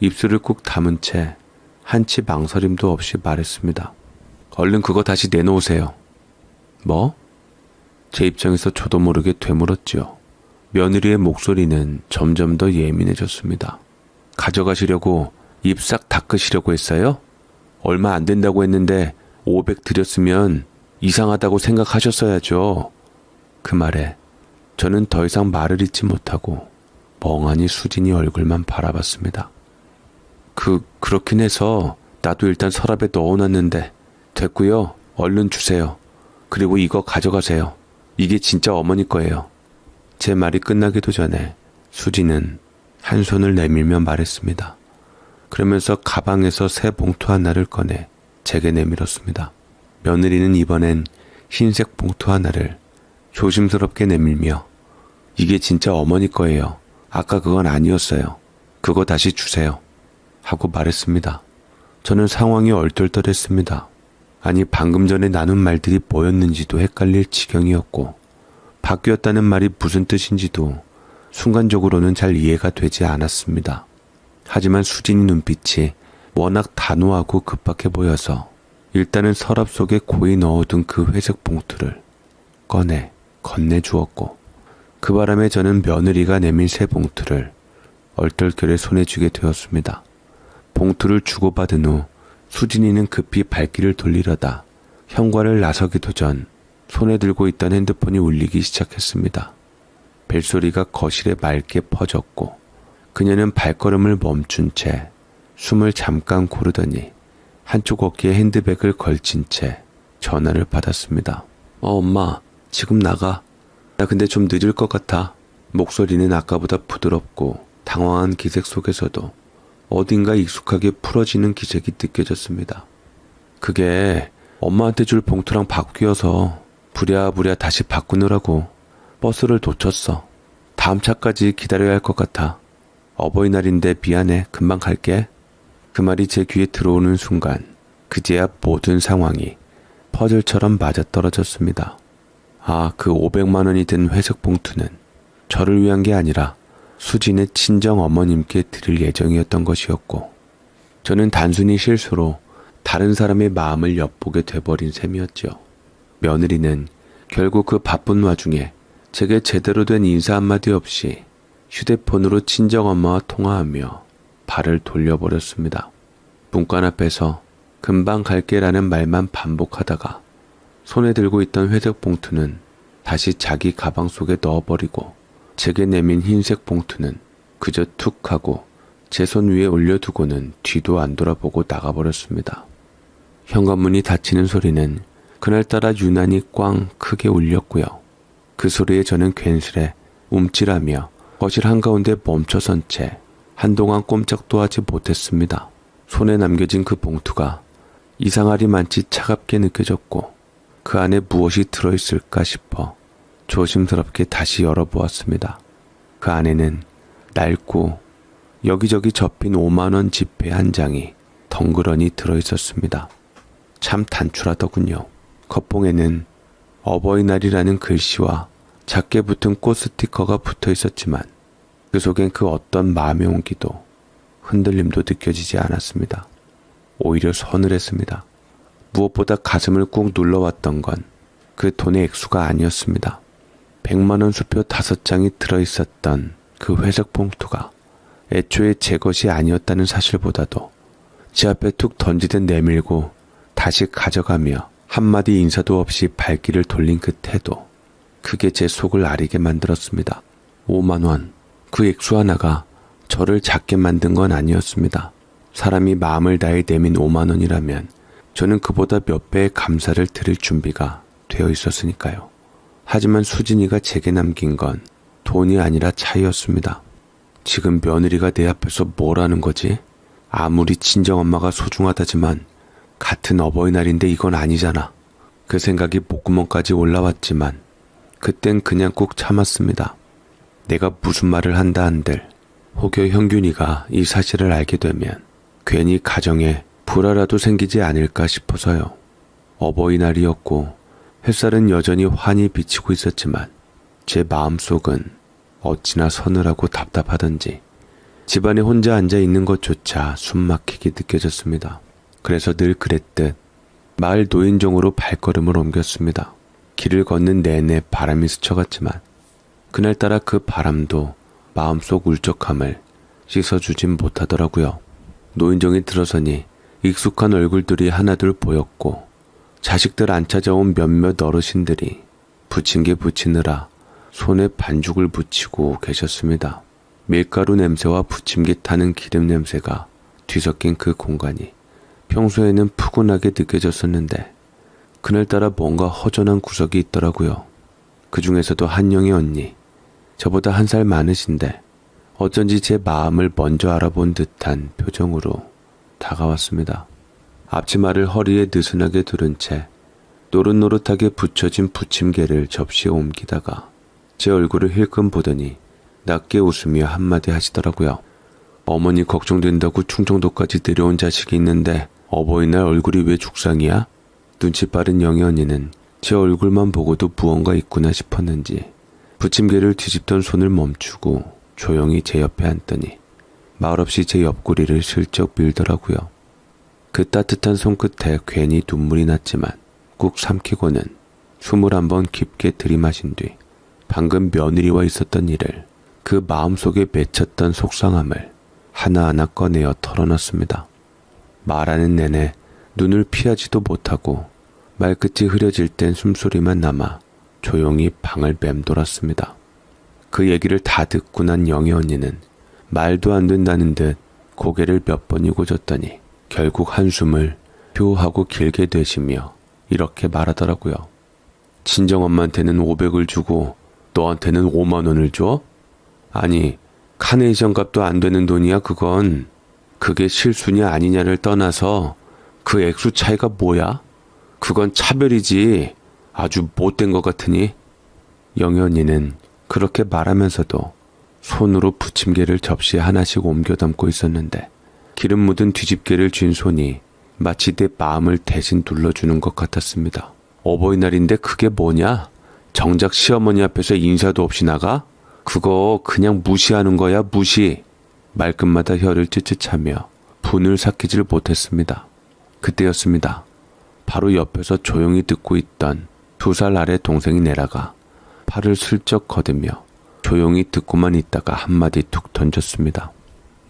입술을 꾹 다문 채 한치 망설임도 없이 말했습니다. 얼른 그거 다시 내놓으세요. 뭐? 제 입장에서 저도 모르게 되물었지요. 며느리의 목소리는 점점 더 예민해졌습니다. 가져가시려고 입 싹 닦으시려고 했어요? 얼마 안 된다고 했는데 500 드렸으면 이상하다고 생각하셨어야죠. 그 말에 저는 더 이상 말을 잇지 못하고 멍하니 수진이 얼굴만 바라봤습니다. 그렇긴 해서 나도 일단 서랍에 넣어놨는데 됐고요. 얼른 주세요. 그리고 이거 가져가세요. 이게 진짜 어머니 거예요. 제 말이 끝나기도 전에 수진은 한 손을 내밀며 말했습니다. 그러면서 가방에서 새 봉투 하나를 꺼내 제게 내밀었습니다. 며느리는 이번엔 흰색 봉투 하나를 조심스럽게 내밀며 이게 진짜 어머니 거예요. 아까 그건 아니었어요. 그거 다시 주세요. 하고 말했습니다. 저는 상황이 얼떨떨했습니다. 아니 방금 전에 나눈 말들이 뭐였는지도 헷갈릴 지경이었고 바뀌었다는 말이 무슨 뜻인지도 순간적으로는 잘 이해가 되지 않았습니다. 하지만 수진이 눈빛이 워낙 단호하고 급박해 보여서 일단은 서랍 속에 고이 넣어둔 그 회색 봉투를 꺼내 건네주었고 그 바람에 저는 며느리가 내민 새 봉투를 얼떨결에 손에 쥐게 되었습니다. 봉투를 주고받은 후 수진이는 급히 발길을 돌리려다 현관을 나서기도 전 손에 들고 있던 핸드폰이 울리기 시작했습니다. 벨소리가 거실에 맑게 퍼졌고 그녀는 발걸음을 멈춘 채 숨을 잠깐 고르더니 한쪽 어깨에 핸드백을 걸친 채 전화를 받았습니다. 엄마, 지금 나가. 나 근데 좀 늦을 것 같아. 목소리는 아까보다 부드럽고 당황한 기색 속에서도 어딘가 익숙하게 풀어지는 기색이 느껴졌습니다. 그게 엄마한테 줄 봉투랑 바뀌어서 부랴부랴 다시 바꾸느라고 버스를 놓쳤어. 다음 차까지 기다려야 할 것 같아. 어버이날인데 미안해. 금방 갈게. 그 말이 제 귀에 들어오는 순간 그제야 모든 상황이 퍼즐처럼 맞아떨어졌습니다. 아, 그 500만 원이 든 회색 봉투는 저를 위한 게 아니라 수진의 친정 어머님께 드릴 예정이었던 것이었고, 저는 단순히 실수로 다른 사람의 마음을 엿보게 돼버린 셈이었죠. 며느리는 결국 그 바쁜 와중에 제게 제대로 된 인사 한마디 없이 휴대폰으로 친정엄마와 통화하며 발을 돌려버렸습니다. 문간 앞에서 금방 갈게라는 말만 반복하다가 손에 들고 있던 회색 봉투는 다시 자기 가방 속에 넣어버리고 제게 내민 흰색 봉투는 그저 툭 하고 제 손 위에 올려두고는 뒤도 안 돌아보고 나가버렸습니다. 현관문이 닫히는 소리는 그날따라 유난히 꽝 크게 울렸고요. 그 소리에 저는 괜스레 움찔하며 거실 한가운데 멈춰선 채 한동안 꼼짝도 하지 못했습니다. 손에 남겨진 그 봉투가 이상하리만치 차갑게 느껴졌고 그 안에 무엇이 들어있을까 싶어 조심스럽게 다시 열어보았습니다. 그 안에는 낡고 여기저기 접힌 5만 원 지폐 한 장이 덩그러니 들어있었습니다. 참 단출하더군요. 겉봉에는 어버이날이라는 글씨와 작게 붙은 꽃 스티커가 붙어 있었지만 그 속엔 그 어떤 마음의 온기도 흔들림도 느껴지지 않았습니다. 오히려 서늘했습니다. 무엇보다 가슴을 꾹 눌러왔던 건 그 돈의 액수가 아니었습니다. 100만 원 수표 5장이 들어있었던 그 회색 봉투가 애초에 제 것이 아니었다는 사실보다도 제 앞에 툭 던지듯 내밀고 다시 가져가며 한마디 인사도 없이 발길을 돌린 그 태도, 그게 제 속을 아리게 만들었습니다. 5만 원, 그 액수 하나가 저를 작게 만든 건 아니었습니다. 사람이 마음을 다해 내민 5만 원이라면 저는 그보다 몇 배의 감사를 드릴 준비가 되어 있었으니까요. 하지만 수진이가 제게 남긴 건 돈이 아니라 차이였습니다. 지금 며느리가 내 앞에서 뭐라는 거지? 아무리 친정엄마가 소중하다지만 같은 어버이날인데 이건 아니잖아. 그 생각이 목구멍까지 올라왔지만 그땐 그냥 꾹 참았습니다. 내가 무슨 말을 한다 한들 혹여 형균이가 이 사실을 알게 되면 괜히 가정에 불화라도 생기지 않을까 싶어서요. 어버이날이었고 햇살은 여전히 환히 비치고 있었지만 제 마음속은 어찌나 서늘하고 답답하던지 집안에 혼자 앉아 있는 것조차 숨막히게 느껴졌습니다. 그래서 늘 그랬듯 마을 노인정으로 발걸음을 옮겼습니다. 길을 걷는 내내 바람이 스쳐갔지만 그날따라 그 바람도 마음속 울적함을 씻어주진 못하더라고요. 노인정에 들어서니 익숙한 얼굴들이 하나둘 보였고 자식들 안 찾아온 몇몇 어르신들이 부침개 부치느라 손에 반죽을 붙이고 계셨습니다. 밀가루 냄새와 부침개 타는 기름 냄새가 뒤섞인 그 공간이 평소에는 푸근하게 느껴졌었는데 그날따라 뭔가 허전한 구석이 있더라고요. 그 중에서도 한영의 언니, 저보다 1살 많으신데 어쩐지 제 마음을 먼저 알아본 듯한 표정으로 다가왔습니다. 앞치마를 허리에 느슨하게 두른 채 노릇노릇하게 붙여진 부침개를 접시에 옮기다가 제 얼굴을 힐끔 보더니 낮게 웃으며 한마디 하시더라고요. 어머니 걱정된다고 충청도까지 내려온 자식이 있는데 어버이날 얼굴이 왜 죽상이야? 눈치 빠른 영애 언니는 제 얼굴만 보고도 무언가 있구나 싶었는지 부침개를 뒤집던 손을 멈추고 조용히 제 옆에 앉더니 말없이 제 옆구리를 슬쩍 밀더라고요. 그 따뜻한 손끝에 괜히 눈물이 났지만 꾹 삼키고는 숨을 한번 깊게 들이마신 뒤 방금 며느리와 있었던 일을, 그 마음속에 맺혔던 속상함을 하나하나 꺼내어 털어놨습니다. 말하는 내내 눈을 피하지도 못하고 말끝이 흐려질 땐 숨소리만 남아 조용히 방을 맴돌았습니다. 그 얘기를 다 듣고 난 영애 언니는 말도 안 된다는 듯 고개를 몇 번이고 젓더니 결국 한숨을 표하고 길게 내쉬며 이렇게 말하더라고요. 친정엄마한테는 500을 주고 너한테는 5만 원을 줘? 아니, 카네이션 값도 안 되는 돈이야 그건. 그게 실수냐 아니냐를 떠나서 그 액수 차이가 뭐야? 그건 차별이지. 아주 못된 것 같으니. 영희 언니는 그렇게 말하면서도 손으로 부침개를 접시에 하나씩 옮겨 담고 있었는데 기름 묻은 뒤집개를 쥔 손이 마치 내 마음을 대신 눌러주는 것 같았습니다. 어버이날인데 그게 뭐냐? 정작 시어머니 앞에서 인사도 없이 나가? 그거 그냥 무시하는 거야, 무시. 말끝마다 혀를 찌릿하며 분을 삭히질 못했습니다. 그때였습니다. 바로 옆에서 조용히 듣고 있던 2살 아래 동생이 내려가 팔을 슬쩍 거두며 조용히 듣고만 있다가 한마디 툭 던졌습니다.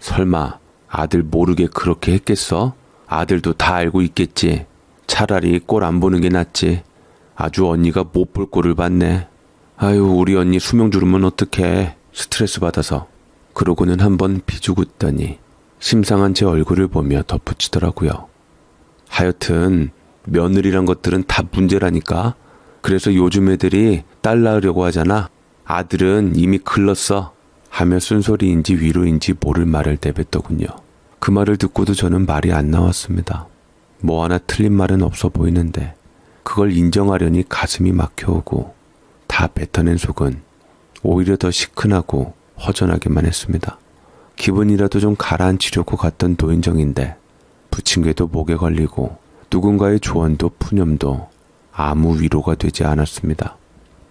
설마 아들 모르게 그렇게 했겠어? 아들도 다 알고 있겠지. 차라리 꼴 안 보는 게 낫지. 아주 언니가 못 볼 꼴을 봤네. 아유, 우리 언니 수명 줄으면 어떡해. 스트레스 받아서. 그러고는 한번 비죽었더니 심상한 제 얼굴을 보며 덧붙이더라고요. 하여튼 며느리란 것들은 다 문제라니까. 그래서 요즘 애들이 딸 낳으려고 하잖아. 아들은 이미 글렀어. 하며 쓴소리인지 위로인지 모를 말을 내뱉더군요. 그 말을 듣고도 저는 말이 안 나왔습니다. 뭐 하나 틀린 말은 없어 보이는데 그걸 인정하려니 가슴이 막혀오고 다 뱉어낸 속은 오히려 더 시큰하고 허전하기만 했습니다. 기분이라도 좀 가라앉히려고 갔던 노인정인데 부침개도 목에 걸리고 누군가의 조언도 푸념도 아무 위로가 되지 않았습니다.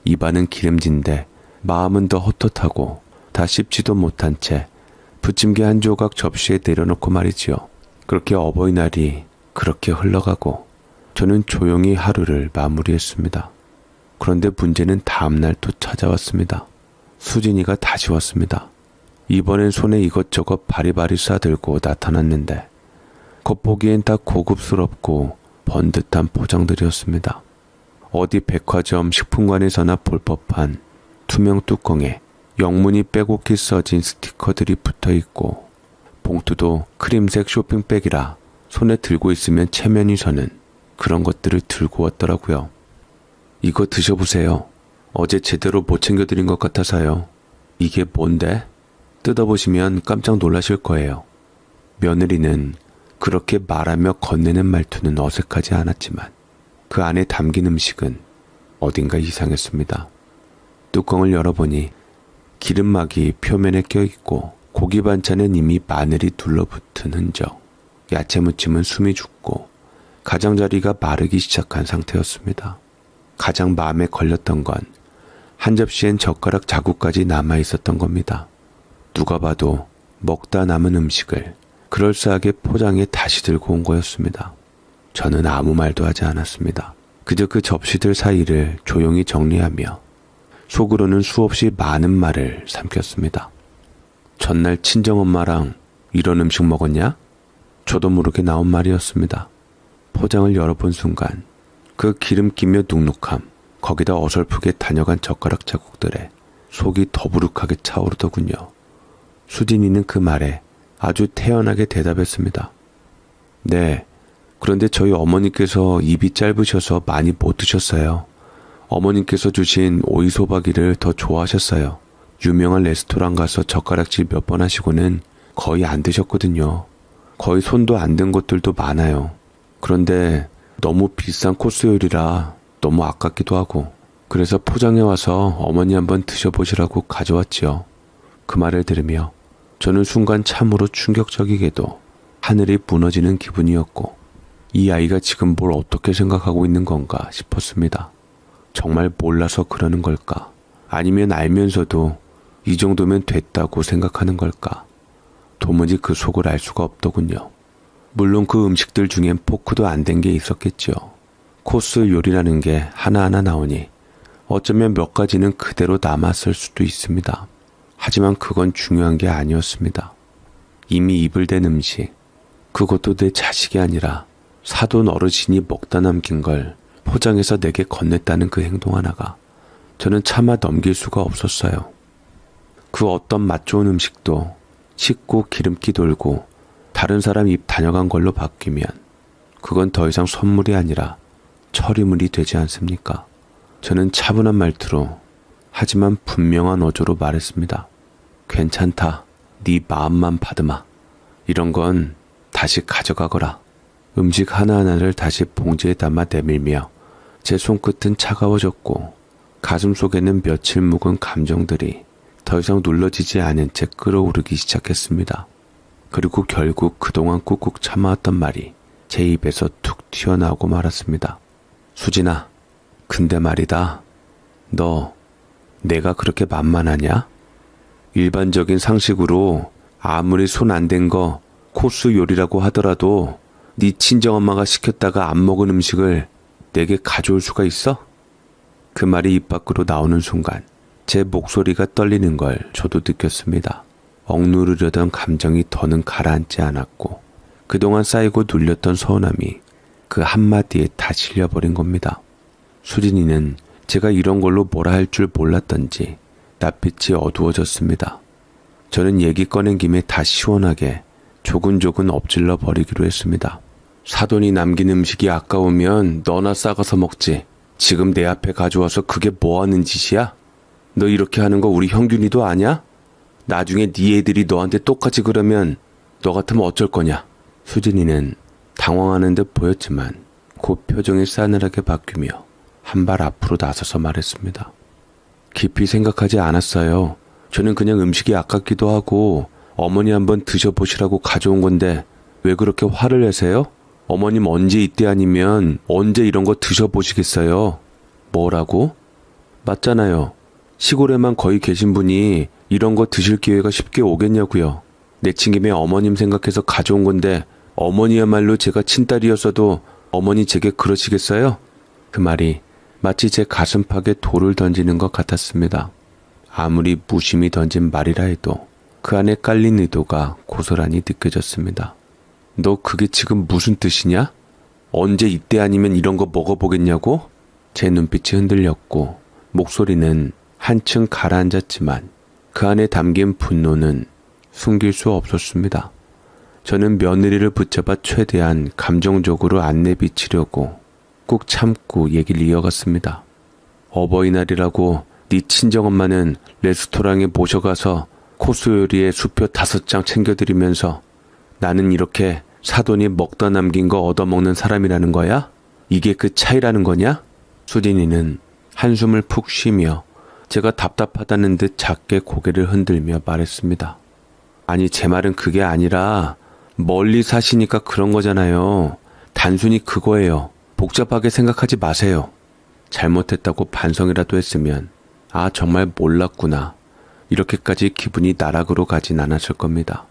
입안은 기름진데 마음은 더 헛헛하고 다 씹지도 못한 채 부침개 한 조각 접시에 내려놓고 말이지요. 그렇게 어버이날이 그렇게 흘러가고 저는 조용히 하루를 마무리했습니다. 그런데 문제는 다음날 또 찾아왔습니다. 수진이가 다시 왔습니다. 이번엔 손에 이것저것 바리바리 싸들고 나타났는데 겉보기엔 다 고급스럽고 번듯한 포장들이었습니다. 어디 백화점 식품관에서나 볼 법한 투명 뚜껑에 영문이 빼곡히 써진 스티커들이 붙어있고 봉투도 크림색 쇼핑백이라 손에 들고 있으면 체면이 서는 그런 것들을 들고 왔더라고요. 이거 드셔보세요. 어제 제대로 못 챙겨드린 것 같아서요. 이게 뭔데? 뜯어보시면 깜짝 놀라실 거예요. 며느리는 그렇게 말하며 건네는 말투는 어색하지 않았지만 그 안에 담긴 음식은 어딘가 이상했습니다. 뚜껑을 열어보니 기름막이 표면에 껴있고 고기 반찬엔 이미 마늘이 둘러붙은 흔적, 야채 무침은 숨이 죽고 가장자리가 마르기 시작한 상태였습니다. 가장 마음에 걸렸던 건 한 접시엔 젓가락 자국까지 남아있었던 겁니다. 누가 봐도 먹다 남은 음식을 그럴싸하게 포장해 다시 들고 온 거였습니다. 저는 아무 말도 하지 않았습니다. 그저 그 접시들 사이를 조용히 정리하며 속으로는 수없이 많은 말을 삼켰습니다. 전날 친정엄마랑 이런 음식 먹었냐? 저도 모르게 나온 말이었습니다. 포장을 열어본 순간 그 기름기며 눅눅함, 거기다 어설프게 다녀간 젓가락 자국들에 속이 더부룩하게 차오르더군요. 수진이는 그 말에 아주 태연하게 대답했습니다. 네, 그런데 저희 어머니께서 입이 짧으셔서 많이 못 드셨어요. 어머님께서 주신 오이소박이를 더 좋아하셨어요. 유명한 레스토랑 가서 젓가락질 몇 번 하시고는 거의 안 드셨거든요. 거의 손도 안 댄 것들도 많아요. 그런데 너무 비싼 코스 요리라 너무 아깝기도 하고 그래서 포장해와서 어머니 한번 드셔보시라고 가져왔지요. 그 말을 들으며 저는 순간 참으로 충격적이게도 하늘이 무너지는 기분이었고 이 아이가 지금 뭘 어떻게 생각하고 있는 건가 싶었습니다. 정말 몰라서 그러는 걸까? 아니면 알면서도 이 정도면 됐다고 생각하는 걸까? 도무지 그 속을 알 수가 없더군요. 물론 그 음식들 중엔 포크도 안 된 게 있었겠죠. 코스 요리라는 게 하나하나 나오니 어쩌면 몇 가지는 그대로 남았을 수도 있습니다. 하지만 그건 중요한 게 아니었습니다. 이미 입을 댄 음식, 그것도 내 자식이 아니라 사돈 어르신이 먹다 남긴 걸 포장해서 내게 건넸다는 그 행동 하나가 저는 차마 넘길 수가 없었어요. 그 어떤 맛 좋은 음식도 씻고 기름기 돌고 다른 사람 입 다녀간 걸로 바뀌면 그건 더 이상 선물이 아니라 처리물이 되지 않습니까? 저는 차분한 말투로 하지만 분명한 어조로 말했습니다. 괜찮다. 네 마음만 받으마. 이런 건 다시 가져가거라. 음식 하나하나를 다시 봉지에 담아 내밀며 제 손끝은 차가워졌고 가슴 속에는 며칠 묵은 감정들이 더 이상 눌러지지 않은 채 끓어오르기 시작했습니다. 그리고 결국 그동안 꾹꾹 참아왔던 말이 제 입에서 툭 튀어나오고 말았습니다. 수진아, 근데 말이다. 너 내가 그렇게 만만하냐? 일반적인 상식으로 아무리 손 안 댄 거 코스 요리라고 하더라도 네 친정엄마가 시켰다가 안 먹은 음식을 내게 가져올 수가 있어? 그 말이 입 밖으로 나오는 순간 제 목소리가 떨리는 걸 저도 느꼈습니다. 억누르려던 감정이 더는 가라앉지 않았고 그동안 쌓이고 눌렸던 서운함이 그 한마디에 다 실려버린 겁니다. 수진이는 제가 이런 걸로 뭐라 할 줄 몰랐던지 낯빛이 어두워졌습니다. 저는 얘기 꺼낸 김에 다 시원하게 조근조근 엎질러 버리기로 했습니다. 사돈이 남긴 음식이 아까우면 너나 싸가서 먹지. 지금 내 앞에 가져와서 그게 뭐하는 짓이야? 너 이렇게 하는 거 우리 형균이도 아냐? 나중에 네 애들이 너한테 똑같이 그러면 너 같으면 어쩔 거냐? 수진이는 당황하는 듯 보였지만 곧 표정이 싸늘하게 바뀌며 한 발 앞으로 나서서 말했습니다. 깊이 생각하지 않았어요. 저는 그냥 음식이 아깝기도 하고 어머니 한번 드셔보시라고 가져온 건데 왜 그렇게 화를 내세요? 어머님 언제 이때 아니면 언제 이런 거 드셔보시겠어요? 뭐라고? 맞잖아요. 시골에만 거의 계신 분이 이런 거 드실 기회가 쉽게 오겠냐고요. 내친 김에 어머님 생각해서 가져온 건데 어머니야말로 제가 친딸이었어도 어머니 제게 그러시겠어요? 그 말이 마치 제 가슴팍에 돌을 던지는 것 같았습니다. 아무리 무심히 던진 말이라 해도 그 안에 깔린 의도가 고스란히 느껴졌습니다. 너 그게 지금 무슨 뜻이냐? 언제 이때 아니면 이런 거 먹어보겠냐고? 제 눈빛이 흔들렸고 목소리는 한층 가라앉았지만 그 안에 담긴 분노는 숨길 수 없었습니다. 저는 며느리를 붙잡아 최대한 감정적으로 안 내비치려고 꾹 참고 얘기를 이어갔습니다. 어버이날이라고 네 친정엄마는 레스토랑에 모셔가서 코스 요리에 수표 5장 챙겨드리면서 나는 이렇게 사돈이 먹다 남긴 거 얻어먹는 사람이라는 거야? 이게 그 차이라는 거냐? 수진이는 한숨을 푹 쉬며 제가 답답하다는 듯 작게 고개를 흔들며 말했습니다. 아니 제 말은 그게 아니라 멀리 사시니까 그런 거잖아요. 단순히 그거예요. 복잡하게 생각하지 마세요. 잘못했다고 반성이라도 했으면 아 정말 몰랐구나. 이렇게까지 기분이 나락으로 가진 않았을 겁니다.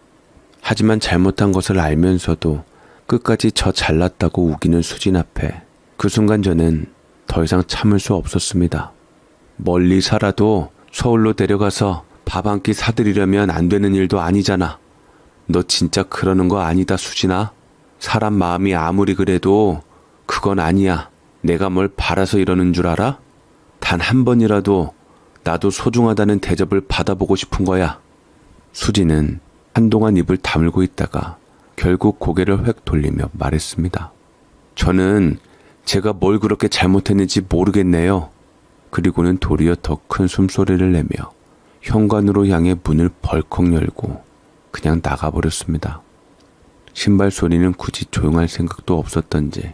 하지만 잘못한 것을 알면서도 끝까지 저 잘났다고 우기는 수진 앞에 그 순간 저는 더 이상 참을 수 없었습니다. 멀리 살아도 서울로 데려가서 밥 한 끼 사드리려면 안 되는 일도 아니잖아. 너 진짜 그러는 거 아니다 수진아. 사람 마음이 아무리 그래도 그건 아니야. 내가 뭘 바라서 이러는 줄 알아? 단 한 번이라도 나도 소중하다는 대접을 받아보고 싶은 거야. 수진은 한동안 입을 다물고 있다가 결국 고개를 획 돌리며 말했습니다. 저는 제가 뭘 그렇게 잘못했는지 모르겠네요. 그리고는 도리어 더 큰 숨소리를 내며 현관으로 향해 문을 벌컥 열고 그냥 나가버렸습니다. 신발 소리는 굳이 조용할 생각도 없었던지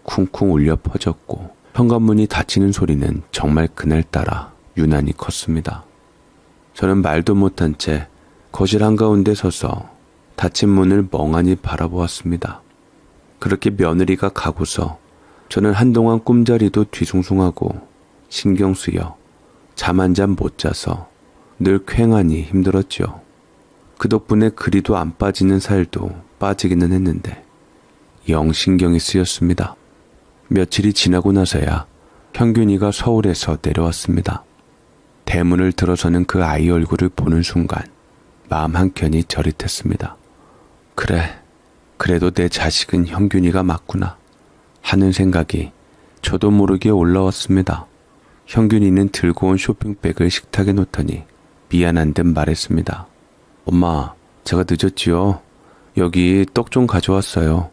쿵쿵 울려 퍼졌고 현관문이 닫히는 소리는 정말 그날따라 유난히 컸습니다. 저는 말도 못한 채 거실 한가운데 서서 닫힌 문을 멍하니 바라보았습니다. 그렇게 며느리가 가고서 저는 한동안 꿈자리도 뒤숭숭하고 신경 쓰여 잠 한 잠 못 자서 늘 쾌하니 힘들었죠. 그 덕분에 그리도 안 빠지는 살도 빠지기는 했는데 영 신경이 쓰였습니다. 며칠이 지나고 나서야 형균이가 서울에서 내려왔습니다. 대문을 들어서는 그 아이 얼굴을 보는 순간 마음 한켠이 저릿했습니다. 그래, 그래도 내 자식은 형균이가 맞구나 하는 생각이 저도 모르게 올라왔습니다. 형균이는 들고 온 쇼핑백을 식탁에 놓더니 미안한 듯 말했습니다. 엄마, 제가 늦었지요. 여기 떡 좀 가져왔어요.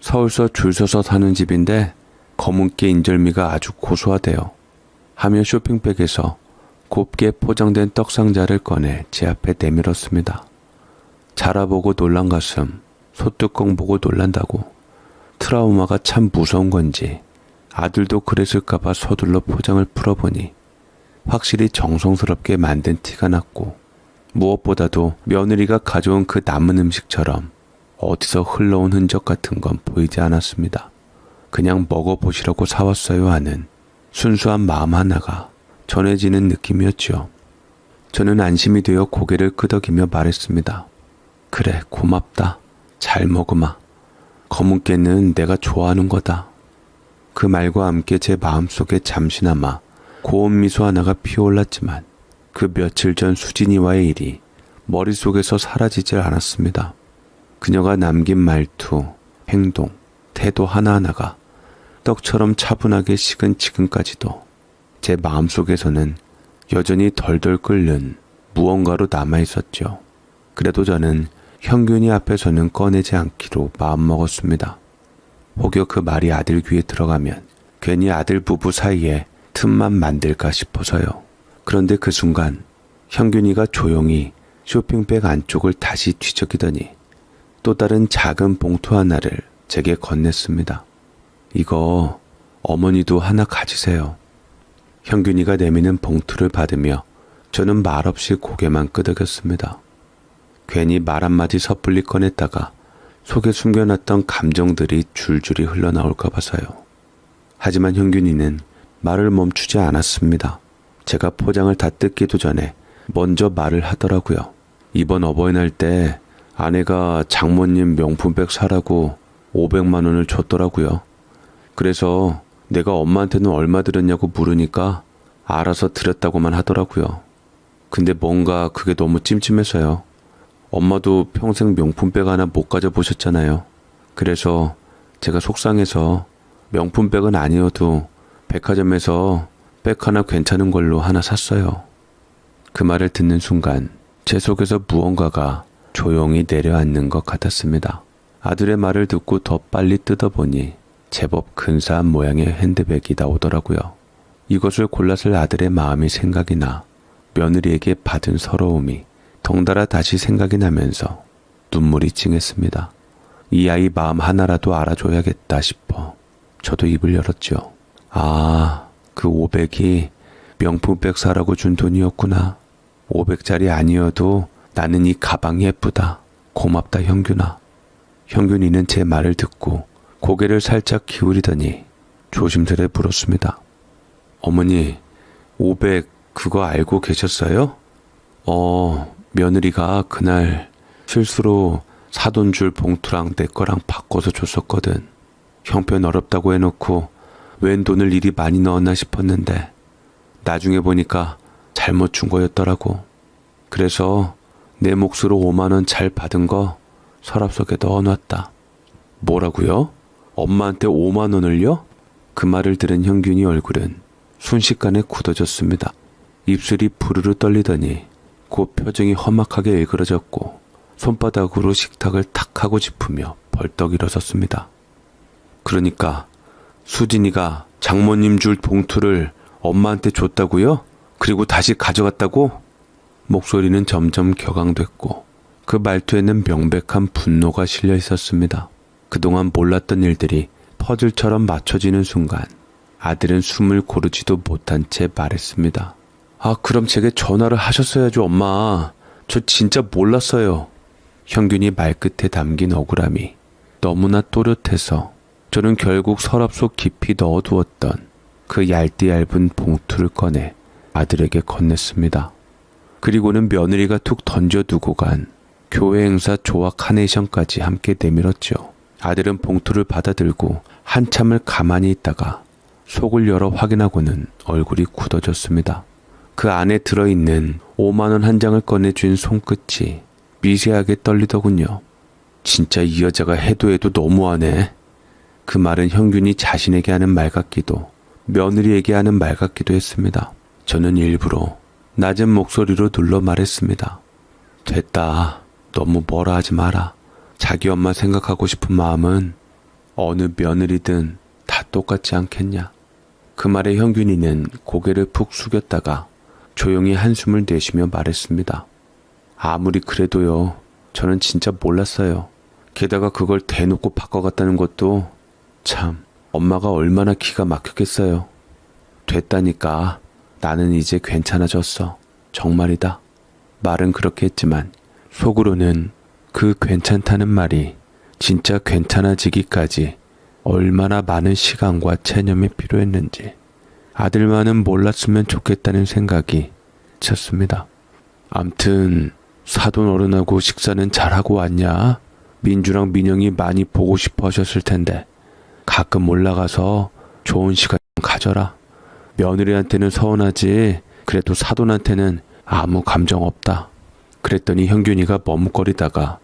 서울서 줄 서서 사는 집인데 검은깨 인절미가 아주 고소하대요. 하며 쇼핑백에서 곱게 포장된 떡 상자를 꺼내 제 앞에 내밀었습니다. 자라보고 놀란 가슴, 소뚜껑 보고 놀란다고. 트라우마가 참 무서운 건지 아들도 그랬을까봐 서둘러 포장을 풀어보니 확실히 정성스럽게 만든 티가 났고, 무엇보다도 며느리가 가져온 그 남은 음식처럼 어디서 흘러온 흔적 같은 건 보이지 않았습니다. 그냥 먹어보시라고 사왔어요 하는 순수한 마음 하나가 전해지는 느낌이었죠. 저는 안심이 되어 고개를 끄덕이며 말했습니다. 그래, 고맙다. 잘 먹으마. 검은깨는 내가 좋아하는 거다. 그 말과 함께 제 마음속에 잠시나마 고운 미소 하나가 피어올랐지만 그 며칠 전 수진이와의 일이 머릿속에서 사라지질 않았습니다. 그녀가 남긴 말투, 행동, 태도 하나하나가 떡처럼 차분하게 식은 지금까지도 제 마음속에서는 여전히 덜덜 끓는 무언가로 남아있었죠. 그래도 저는 형균이 앞에서는 꺼내지 않기로 마음먹었습니다. 혹여 그 말이 아들 귀에 들어가면 괜히 아들 부부 사이에 틈만 만들까 싶어서요. 그런데 그 순간 형균이가 조용히 쇼핑백 안쪽을 다시 뒤적이더니 또 다른 작은 봉투 하나를 제게 건넸습니다. 이거 어머니도 하나 가지세요. 형균이가 내미는 봉투를 받으며 저는 말없이 고개만 끄덕였습니다. 괜히 말 한마디 섣불리 꺼냈다가 속에 숨겨놨던 감정들이 줄줄이 흘러나올까 봐서요. 하지만 형균이는 말을 멈추지 않았습니다. 제가 포장을 다 뜯기도 전에 먼저 말을 하더라고요. 이번 어버이날 때 아내가 장모님 명품백 사라고 500만 원을 줬더라고요. 그래서 내가 엄마한테는 얼마 들었냐고 물으니까 알아서 드렸다고만 하더라고요. 근데 뭔가 그게 너무 찜찜해서요. 엄마도 평생 명품백 하나 못 가져보셨잖아요. 그래서 제가 속상해서 명품백은 아니어도 백화점에서 백 하나 괜찮은 걸로 하나 샀어요. 그 말을 듣는 순간 제 속에서 무언가가 조용히 내려앉는 것 같았습니다. 아들의 말을 듣고 더 빨리 뜯어보니 제법 근사한 모양의 핸드백이 나오더라고요. 이것을 골랐을 아들의 마음이 생각이 나 며느리에게 받은 서러움이 덩달아 다시 생각이 나면서 눈물이 찡했습니다. 이 아이 마음 하나라도 알아줘야겠다 싶어 저도 입을 열었죠. 아, 그 500이 명품백 사라고 준 돈이었구나. 500짜리 아니어도 나는 이 가방이 예쁘다. 고맙다 형균아. 형균이는 제 말을 듣고 고개를 살짝 기울이더니 조심스레 물었습니다. 어머니, 500 그거 알고 계셨어요? 며느리가 그날 실수로 사돈 줄 봉투랑 내 거랑 바꿔서 줬었거든. 형편 어렵다고 해놓고 웬 돈을 이리 많이 넣었나 싶었는데 나중에 보니까 잘못 준 거였더라고. 그래서 내 몫으로 5만 원 잘 받은 거 서랍 속에 넣어놨다. 뭐라고요? 엄마한테 5만 원을요? 그 말을 들은 형균이 얼굴은 순식간에 굳어졌습니다. 입술이 부르르 떨리더니 곧 표정이 험악하게 일그러졌고 손바닥으로 식탁을 탁 하고 짚으며 벌떡 일어섰습니다. 그러니까 수진이가 장모님 줄 봉투를 엄마한테 줬다고요? 그리고 다시 가져갔다고? 목소리는 점점 격앙됐고 그 말투에는 명백한 분노가 실려 있었습니다. 그동안 몰랐던 일들이 퍼즐처럼 맞춰지는 순간 아들은 숨을 고르지도 못한 채 말했습니다. 아, 그럼 제게 전화를 하셨어야죠, 엄마. 저 진짜 몰랐어요. 형균이 말끝에 담긴 억울함이 너무나 또렷해서 저는 결국 서랍 속 깊이 넣어두었던 그 얇디 얇은 봉투를 꺼내 아들에게 건넸습니다. 그리고는 며느리가 툭 던져두고 간 교회 행사 조화 카네이션까지 함께 내밀었죠. 아들은 봉투를 받아들고 한참을 가만히 있다가 속을 열어 확인하고는 얼굴이 굳어졌습니다. 그 안에 들어있는 5만 원 한 장을 꺼내준 손끝이 미세하게 떨리더군요. 진짜 이 여자가 해도 너무하네. 그 말은 형균이 자신에게 하는 말 같기도 며느리에게 하는 말 같기도 했습니다. 저는 일부러 낮은 목소리로 눌러 말했습니다. 됐다. 너무 뭐라 하지 마라. 자기 엄마 생각하고 싶은 마음은 어느 며느리든 다 똑같지 않겠냐. 그 말에 형균이는 고개를 푹 숙였다가 조용히 한숨을 내쉬며 말했습니다. 아무리 그래도요, 저는 진짜 몰랐어요. 게다가 그걸 대놓고 바꿔갔다는 것도 참 엄마가 얼마나 기가 막혔겠어요. 됐다니까. 나는 이제 괜찮아졌어. 정말이다. 말은 그렇게 했지만 속으로는 그 괜찮다는 말이 진짜 괜찮아지기까지 얼마나 많은 시간과 체념이 필요했는지 아들만은 몰랐으면 좋겠다는 생각이 쳤습니다. 암튼 사돈 어른하고 식사는 잘하고 왔냐? 민주랑 민영이 많이 보고 싶어 하셨을 텐데 가끔 올라가서 좋은 시간 가져라. 며느리한테는 서운하지 그래도 사돈한테는 아무 감정 없다. 그랬더니 형균이가 머뭇거리다가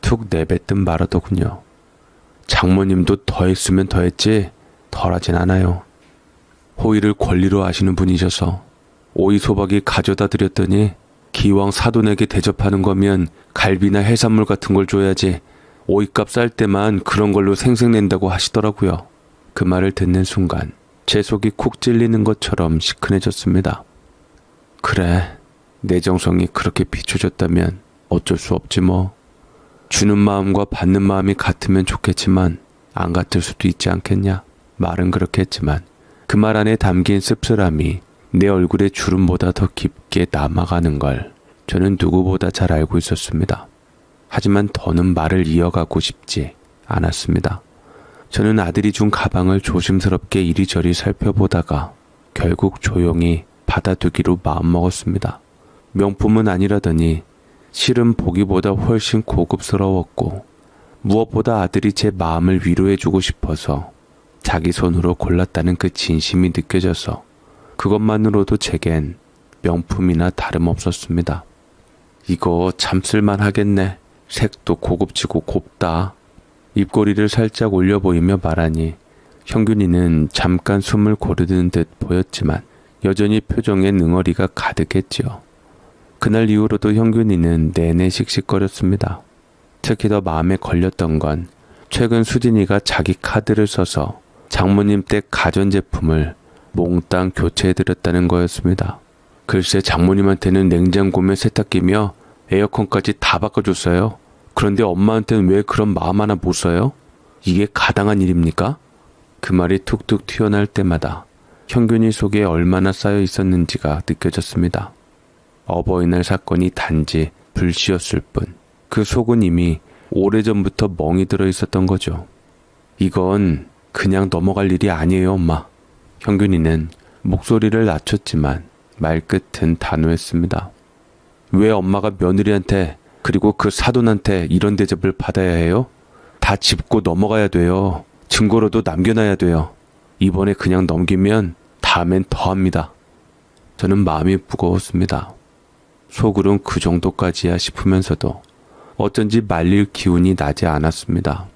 툭 내뱉든 말하더군요. 장모님도 더했으면 더했지 덜하진 않아요. 호의를 권리로 아시는 분이셔서 오이 소박이 가져다 드렸더니 기왕 사돈에게 대접하는 거면 갈비나 해산물 같은 걸 줘야지 오이값 쌀 때만 그런 걸로 생색낸다고 하시더라고요. 그 말을 듣는 순간 제 속이 쿡 찔리는 것처럼 시큰해졌습니다. 그래, 내 정성이 그렇게 비춰졌다면 어쩔 수 없지 뭐. 주는 마음과 받는 마음이 같으면 좋겠지만 안 같을 수도 있지 않겠냐. 말은 그렇게 했지만 그 말 안에 담긴 씁쓸함이 내 얼굴의 주름보다 더 깊게 남아가는 걸 저는 누구보다 잘 알고 있었습니다. 하지만 더는 말을 이어가고 싶지 않았습니다. 저는 아들이 준 가방을 조심스럽게 이리저리 살펴보다가 결국 조용히 받아두기로 마음먹었습니다. 명품은 아니라더니 실은 보기보다 훨씬 고급스러웠고 무엇보다 아들이 제 마음을 위로해주고 싶어서 자기 손으로 골랐다는 그 진심이 느껴져서 그것만으로도 제겐 명품이나 다름없었습니다. 이거 참 쓸만하겠네. 색도 고급지고 곱다. 입꼬리를 살짝 올려 보이며 말하니 형균이는 잠깐 숨을 고르는 듯 보였지만 여전히 표정에 능어리가 가득했지요. 그날 이후로도 형균이는 내내 씩씩거렸습니다. 특히 더 마음에 걸렸던 건 최근 수진이가 자기 카드를 써서 장모님 댁 가전제품을 몽땅 교체해드렸다는 거였습니다. 글쎄 장모님한테는 냉장고며 세탁기며 에어컨까지 다 바꿔줬어요. 그런데 엄마한테는 왜 그런 마음 하나 못 써요? 이게 가당한 일입니까? 그 말이 툭툭 튀어나올 때마다 형균이 속에 얼마나 쌓여 있었는지가 느껴졌습니다. 어버이날 사건이 단지 불씨였을 뿐 그 속은 이미 오래전부터 멍이 들어 있었던 거죠. 이건 그냥 넘어갈 일이 아니에요, 엄마. 형균이는 목소리를 낮췄지만 말끝은 단호했습니다. 왜 엄마가 며느리한테 그리고 그 사돈한테 이런 대접을 받아야 해요? 다 짚고 넘어가야 돼요. 증거로도 남겨놔야 돼요. 이번에 그냥 넘기면 다음엔 더 합니다. 저는 마음이 무거웠습니다. 속으론 그 정도까지야 싶으면서도 어쩐지 말릴 기운이 나지 않았습니다.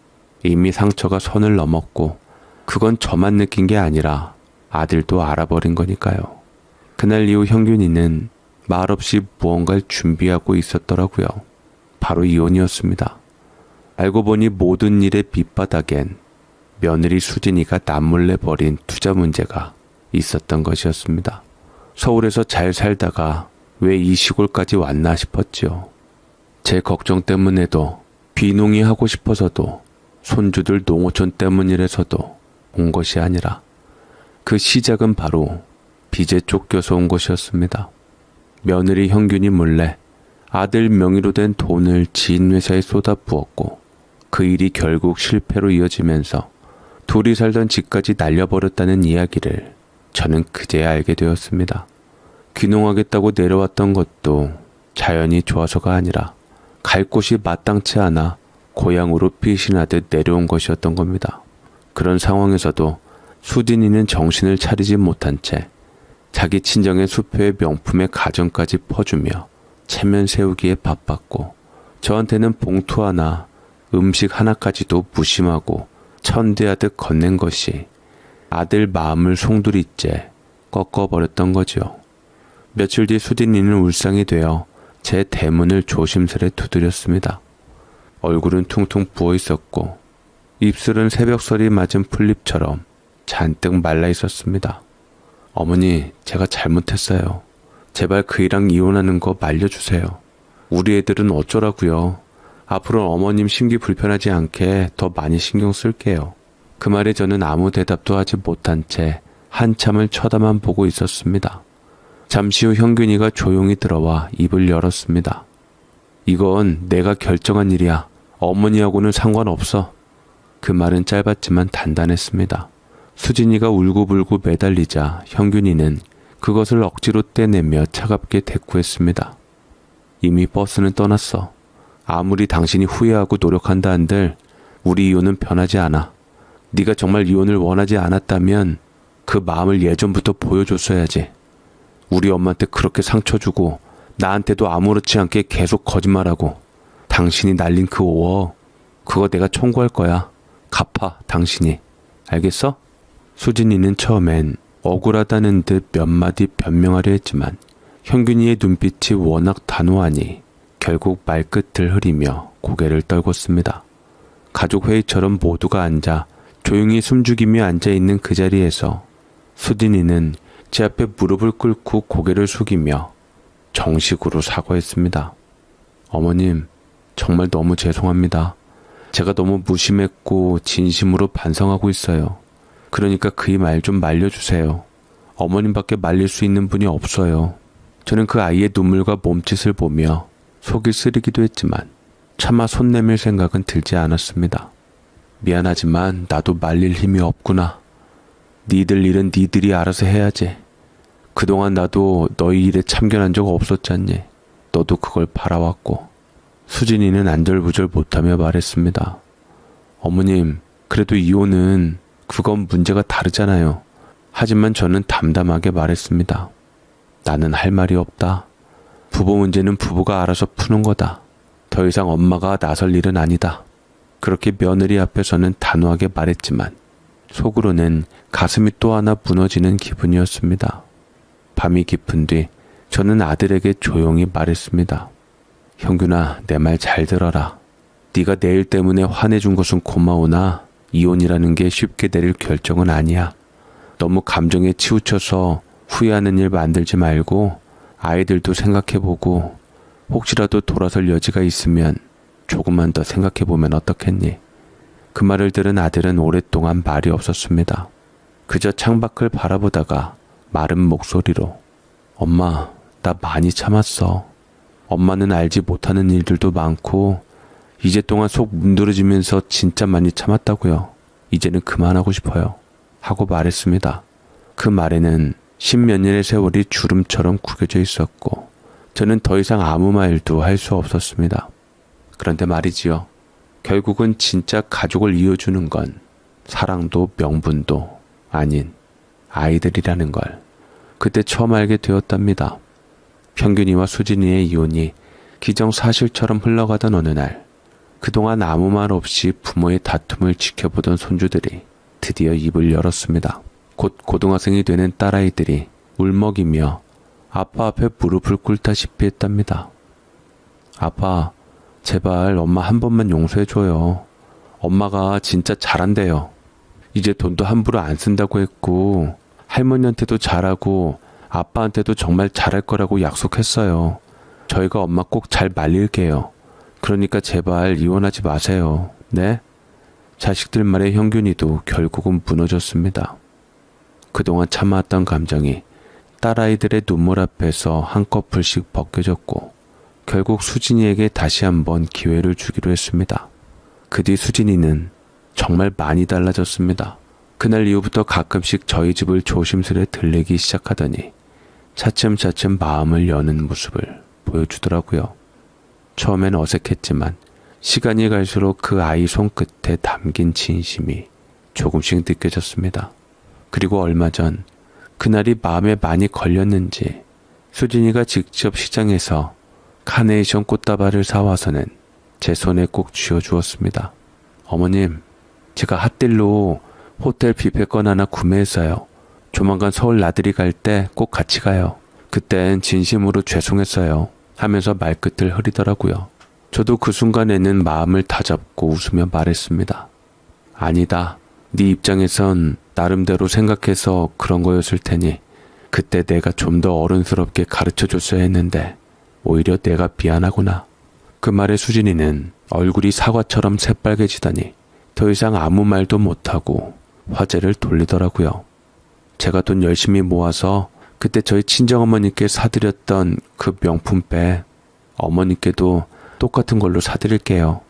이미 상처가 선을 넘었고 그건 저만 느낀 게 아니라 아들도 알아버린 거니까요. 그날 이후 형균이는 말없이 무언가를 준비하고 있었더라고요. 바로 이혼이었습니다. 알고 보니 모든 일의 밑바닥엔 며느리 수진이가 남몰래 벌인 투자 문제가 있었던 것이었습니다. 서울에서 잘 살다가 왜 이 시골까지 왔나 싶었지요. 제 걱정 때문에도 귀농이 하고 싶어서도 손주들 농어촌 때문이라서도 온 것이 아니라 그 시작은 바로 빚에 쫓겨서 온 것이었습니다. 며느리 형균이 몰래 아들 명의로 된 돈을 지인 회사에 쏟아부었고 그 일이 결국 실패로 이어지면서 둘이 살던 집까지 날려버렸다는 이야기를 저는 그제야 알게 되었습니다. 귀농하겠다고 내려왔던 것도 자연이 좋아서가 아니라 갈 곳이 마땅치 않아 고향으로 피신하듯 내려온 것이었던 겁니다. 그런 상황에서도 수진이는 정신을 차리지 못한 채 자기 친정의 수표의 명품의 가전까지 퍼주며 체면 세우기에 바빴고 저한테는 봉투 하나, 음식 하나까지도 무심하고 천대하듯 건넨 것이 아들 마음을 송두리째 꺾어버렸던 거지요. 며칠 뒤 수진이는 울상이 되어 제 대문을 조심스레 두드렸습니다. 얼굴은 퉁퉁 부어 있었고 입술은 새벽설이 맞은 풀잎처럼 잔뜩 말라 있었습니다. 어머니, 제가 잘못했어요. 제발 그이랑 이혼하는 거 말려주세요. 우리 애들은 어쩌라고요. 앞으로는 어머님 심기 불편하지 않게 더 많이 신경 쓸게요. 그 말에 저는 아무 대답도 하지 못한 채 한참을 쳐다만 보고 있었습니다. 잠시 후 형균이가 조용히 들어와 입을 열었습니다. 이건 내가 결정한 일이야. 어머니하고는 상관없어. 그 말은 짧았지만 단단했습니다. 수진이가 울고불고 매달리자 형균이는 그것을 억지로 떼내며 차갑게 대꾸했습니다. 이미 버스는 떠났어. 아무리 당신이 후회하고 노력한다 한들 우리 이혼은 변하지 않아. 네가 정말 이혼을 원하지 않았다면 그 마음을 예전부터 보여줬어야지. 우리 엄마한테 그렇게 상처 주고 나한테도 아무렇지 않게 계속 거짓말하고 당신이 날린 그 5억 그거 내가 청구할 거야. 갚아 당신이. 알겠어? 수진이는 처음엔 억울하다는 듯 몇 마디 변명하려 했지만 형균이의 눈빛이 워낙 단호하니 결국 말끝을 흐리며 고개를 떨궜습니다. 가족회의처럼 모두가 앉아 조용히 숨죽이며 앉아있는 그 자리에서 수진이는 제 앞에 무릎을 꿇고 고개를 숙이며 정식으로 사과했습니다. 어머님, 정말 너무 죄송합니다. 제가 너무 무심했고 진심으로 반성하고 있어요. 그러니까 그이 말 좀 말려주세요. 어머님밖에 말릴 수 있는 분이 없어요. 저는 그 아이의 눈물과 몸짓을 보며 속이 쓰리기도 했지만 차마 손 내밀 생각은 들지 않았습니다. 미안하지만 나도 말릴 힘이 없구나. 니들 일은 니들이 알아서 해야지. 그동안 나도 너희 일에 참견한 적 없었잖니. 너도 그걸 바라왔고. 수진이는 안절부절 못하며 말했습니다. 어머님, 그래도 이혼은 그건 문제가 다르잖아요. 하지만 저는 담담하게 말했습니다. 나는 할 말이 없다. 부부 문제는 부부가 알아서 푸는 거다. 더 이상 엄마가 나설 일은 아니다. 그렇게 며느리 앞에서는 단호하게 말했지만 속으로는 가슴이 또 하나 무너지는 기분이었습니다. 밤이 깊은 뒤 저는 아들에게 조용히 말했습니다. 형균아, 내 말 잘 들어라. 네가 내 일 때문에 화내준 것은 고마우나 이혼이라는 게 쉽게 내릴 결정은 아니야. 너무 감정에 치우쳐서 후회하는 일 만들지 말고 아이들도 생각해보고 혹시라도 돌아설 여지가 있으면 조금만 더 생각해보면 어떻겠니? 그 말을 들은 아들은 오랫동안 말이 없었습니다. 그저 창밖을 바라보다가 마른 목소리로 엄마, 나 많이 참았어. 엄마는 알지 못하는 일들도 많고 이제 동안 속 문드러지면서 진짜 많이 참았다고요. 이제는 그만하고 싶어요. 하고 말했습니다. 그 말에는 십몇 년의 세월이 주름처럼 구겨져 있었고 저는 더 이상 아무 말도 할 수 없었습니다. 그런데 말이지요. 결국은 진짜 가족을 이어주는 건 사랑도 명분도 아닌 아이들이라는 걸 그때 처음 알게 되었답니다. 평균이와 수진이의 이혼이 기정사실처럼 흘러가던 어느 날 그동안 아무 말 없이 부모의 다툼을 지켜보던 손주들이 드디어 입을 열었습니다. 곧 고등학생이 되는 딸아이들이 울먹이며 아빠 앞에 무릎을 꿇다시피 했답니다. 아빠, 제발 엄마 한 번만 용서해줘요. 엄마가 진짜 잘한대요. 이제 돈도 함부로 안 쓴다고 했고 할머니한테도 잘하고 아빠한테도 정말 잘할 거라고 약속했어요. 저희가 엄마 꼭 잘 말릴게요. 그러니까 제발 이혼하지 마세요. 네? 자식들 말에 형균이도 결국은 무너졌습니다. 그동안 참아왔던 감정이 딸아이들의 눈물 앞에서 한꺼풀씩 벗겨졌고 결국 수진이에게 다시 한번 기회를 주기로 했습니다. 그 뒤 수진이는 정말 많이 달라졌습니다. 그날 이후부터 가끔씩 저희 집을 조심스레 들르기 시작하더니 차츰차츰 마음을 여는 모습을 보여주더라고요. 처음엔 어색했지만 시간이 갈수록 그 아이 손끝에 담긴 진심이 조금씩 느껴졌습니다. 그리고 얼마 전 그날이 마음에 많이 걸렸는지 수진이가 직접 시장에서 카네이션 꽃다발을 사와서는 제 손에 꼭 쥐어주었습니다. 어머님, 제가 핫딜로 호텔 뷔페권 하나 구매했어요. 조만간 서울 나들이 갈 때 꼭 같이 가요. 그땐 진심으로 죄송했어요. 하면서 말끝을 흐리더라고요. 저도 그 순간에는 마음을 다잡고 웃으며 말했습니다. 아니다. 네 입장에선 나름대로 생각해서 그런 거였을 테니 그때 내가 좀 더 어른스럽게 가르쳐줬어야 했는데 오히려 내가 미안하구나. 그 말에 수진이는 얼굴이 사과처럼 새빨개지더니 더 이상 아무 말도 못하고 화제를 돌리더라고요. 제가 돈 열심히 모아서 그때 저희 친정어머니께 사드렸던 그 명품백 어머니께도 똑같은 걸로 사드릴게요.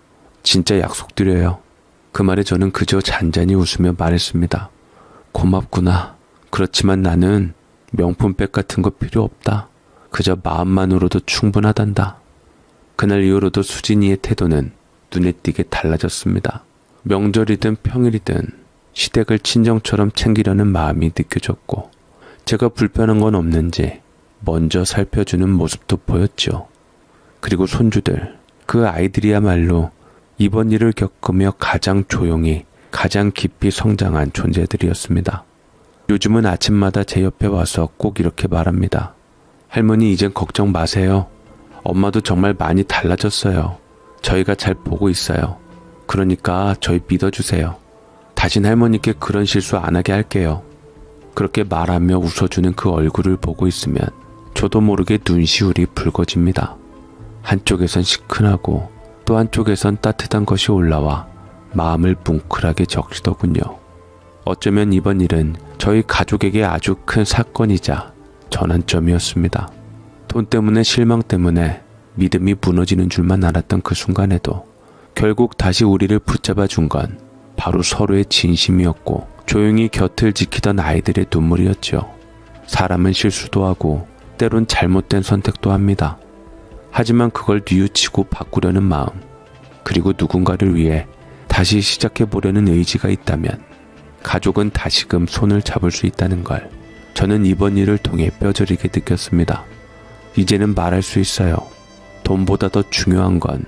진짜 약속드려요. 그 말에 저는 그저 잔잔히 웃으며 말했습니다. 고맙구나. 그렇지만 나는 명품백 같은 거 필요 없다. 그저 마음만으로도 충분하단다. 그날 이후로도 수진이의 태도는 눈에 띄게 달라졌습니다. 명절이든 평일이든 시댁을 친정처럼 챙기려는 마음이 느껴졌고 제가 불편한 건 없는지 먼저 살펴주는 모습도 보였죠. 그리고 손주들, 그 아이들이야말로 이번 일을 겪으며 가장 조용히 가장 깊이 성장한 존재들이었습니다. 요즘은 아침마다 제 옆에 와서 꼭 이렇게 말합니다. 할머니 이젠 걱정 마세요. 엄마도 정말 많이 달라졌어요. 저희가 잘 보고 있어요. 그러니까 저희 믿어주세요. 다신 할머니께 그런 실수 안 하게 할게요. 그렇게 말하며 웃어주는 그 얼굴을 보고 있으면 저도 모르게 눈시울이 붉어집니다. 한쪽에선 시큰하고 또 한쪽에선 따뜻한 것이 올라와 마음을 뭉클하게 적시더군요. 어쩌면 이번 일은 저희 가족에게 아주 큰 사건이자 전환점이었습니다. 돈 때문에 실망 때문에 믿음이 무너지는 줄만 알았던 그 순간에도 결국 다시 우리를 붙잡아 준 건 바로 서로의 진심이었고 조용히 곁을 지키던 아이들의 눈물이었죠. 사람은 실수도 하고 때론 잘못된 선택도 합니다. 하지만 그걸 뉘우치고 바꾸려는 마음, 그리고 누군가를 위해 다시 시작해보려는 의지가 있다면 가족은 다시금 손을 잡을 수 있다는 걸 저는 이번 일을 통해 뼈저리게 느꼈습니다. 이제는 말할 수 있어요. 돈보다 더 중요한 건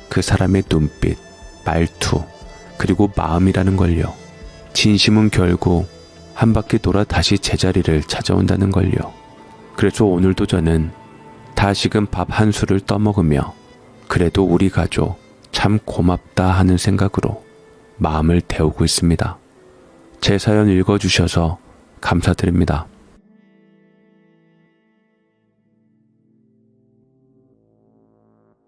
그 사람의 눈빛, 말투, 그리고 마음이라는 걸요. 진심은 결국 한 바퀴 돌아 다시 제자리를 찾아온다는 걸요. 그래서 오늘도 저는 다시금 밥 한 술을 떠먹으며 그래도 우리 가족 참 고맙다 하는 생각으로 마음을 데우고 있습니다. 제 사연 읽어주셔서 감사드립니다.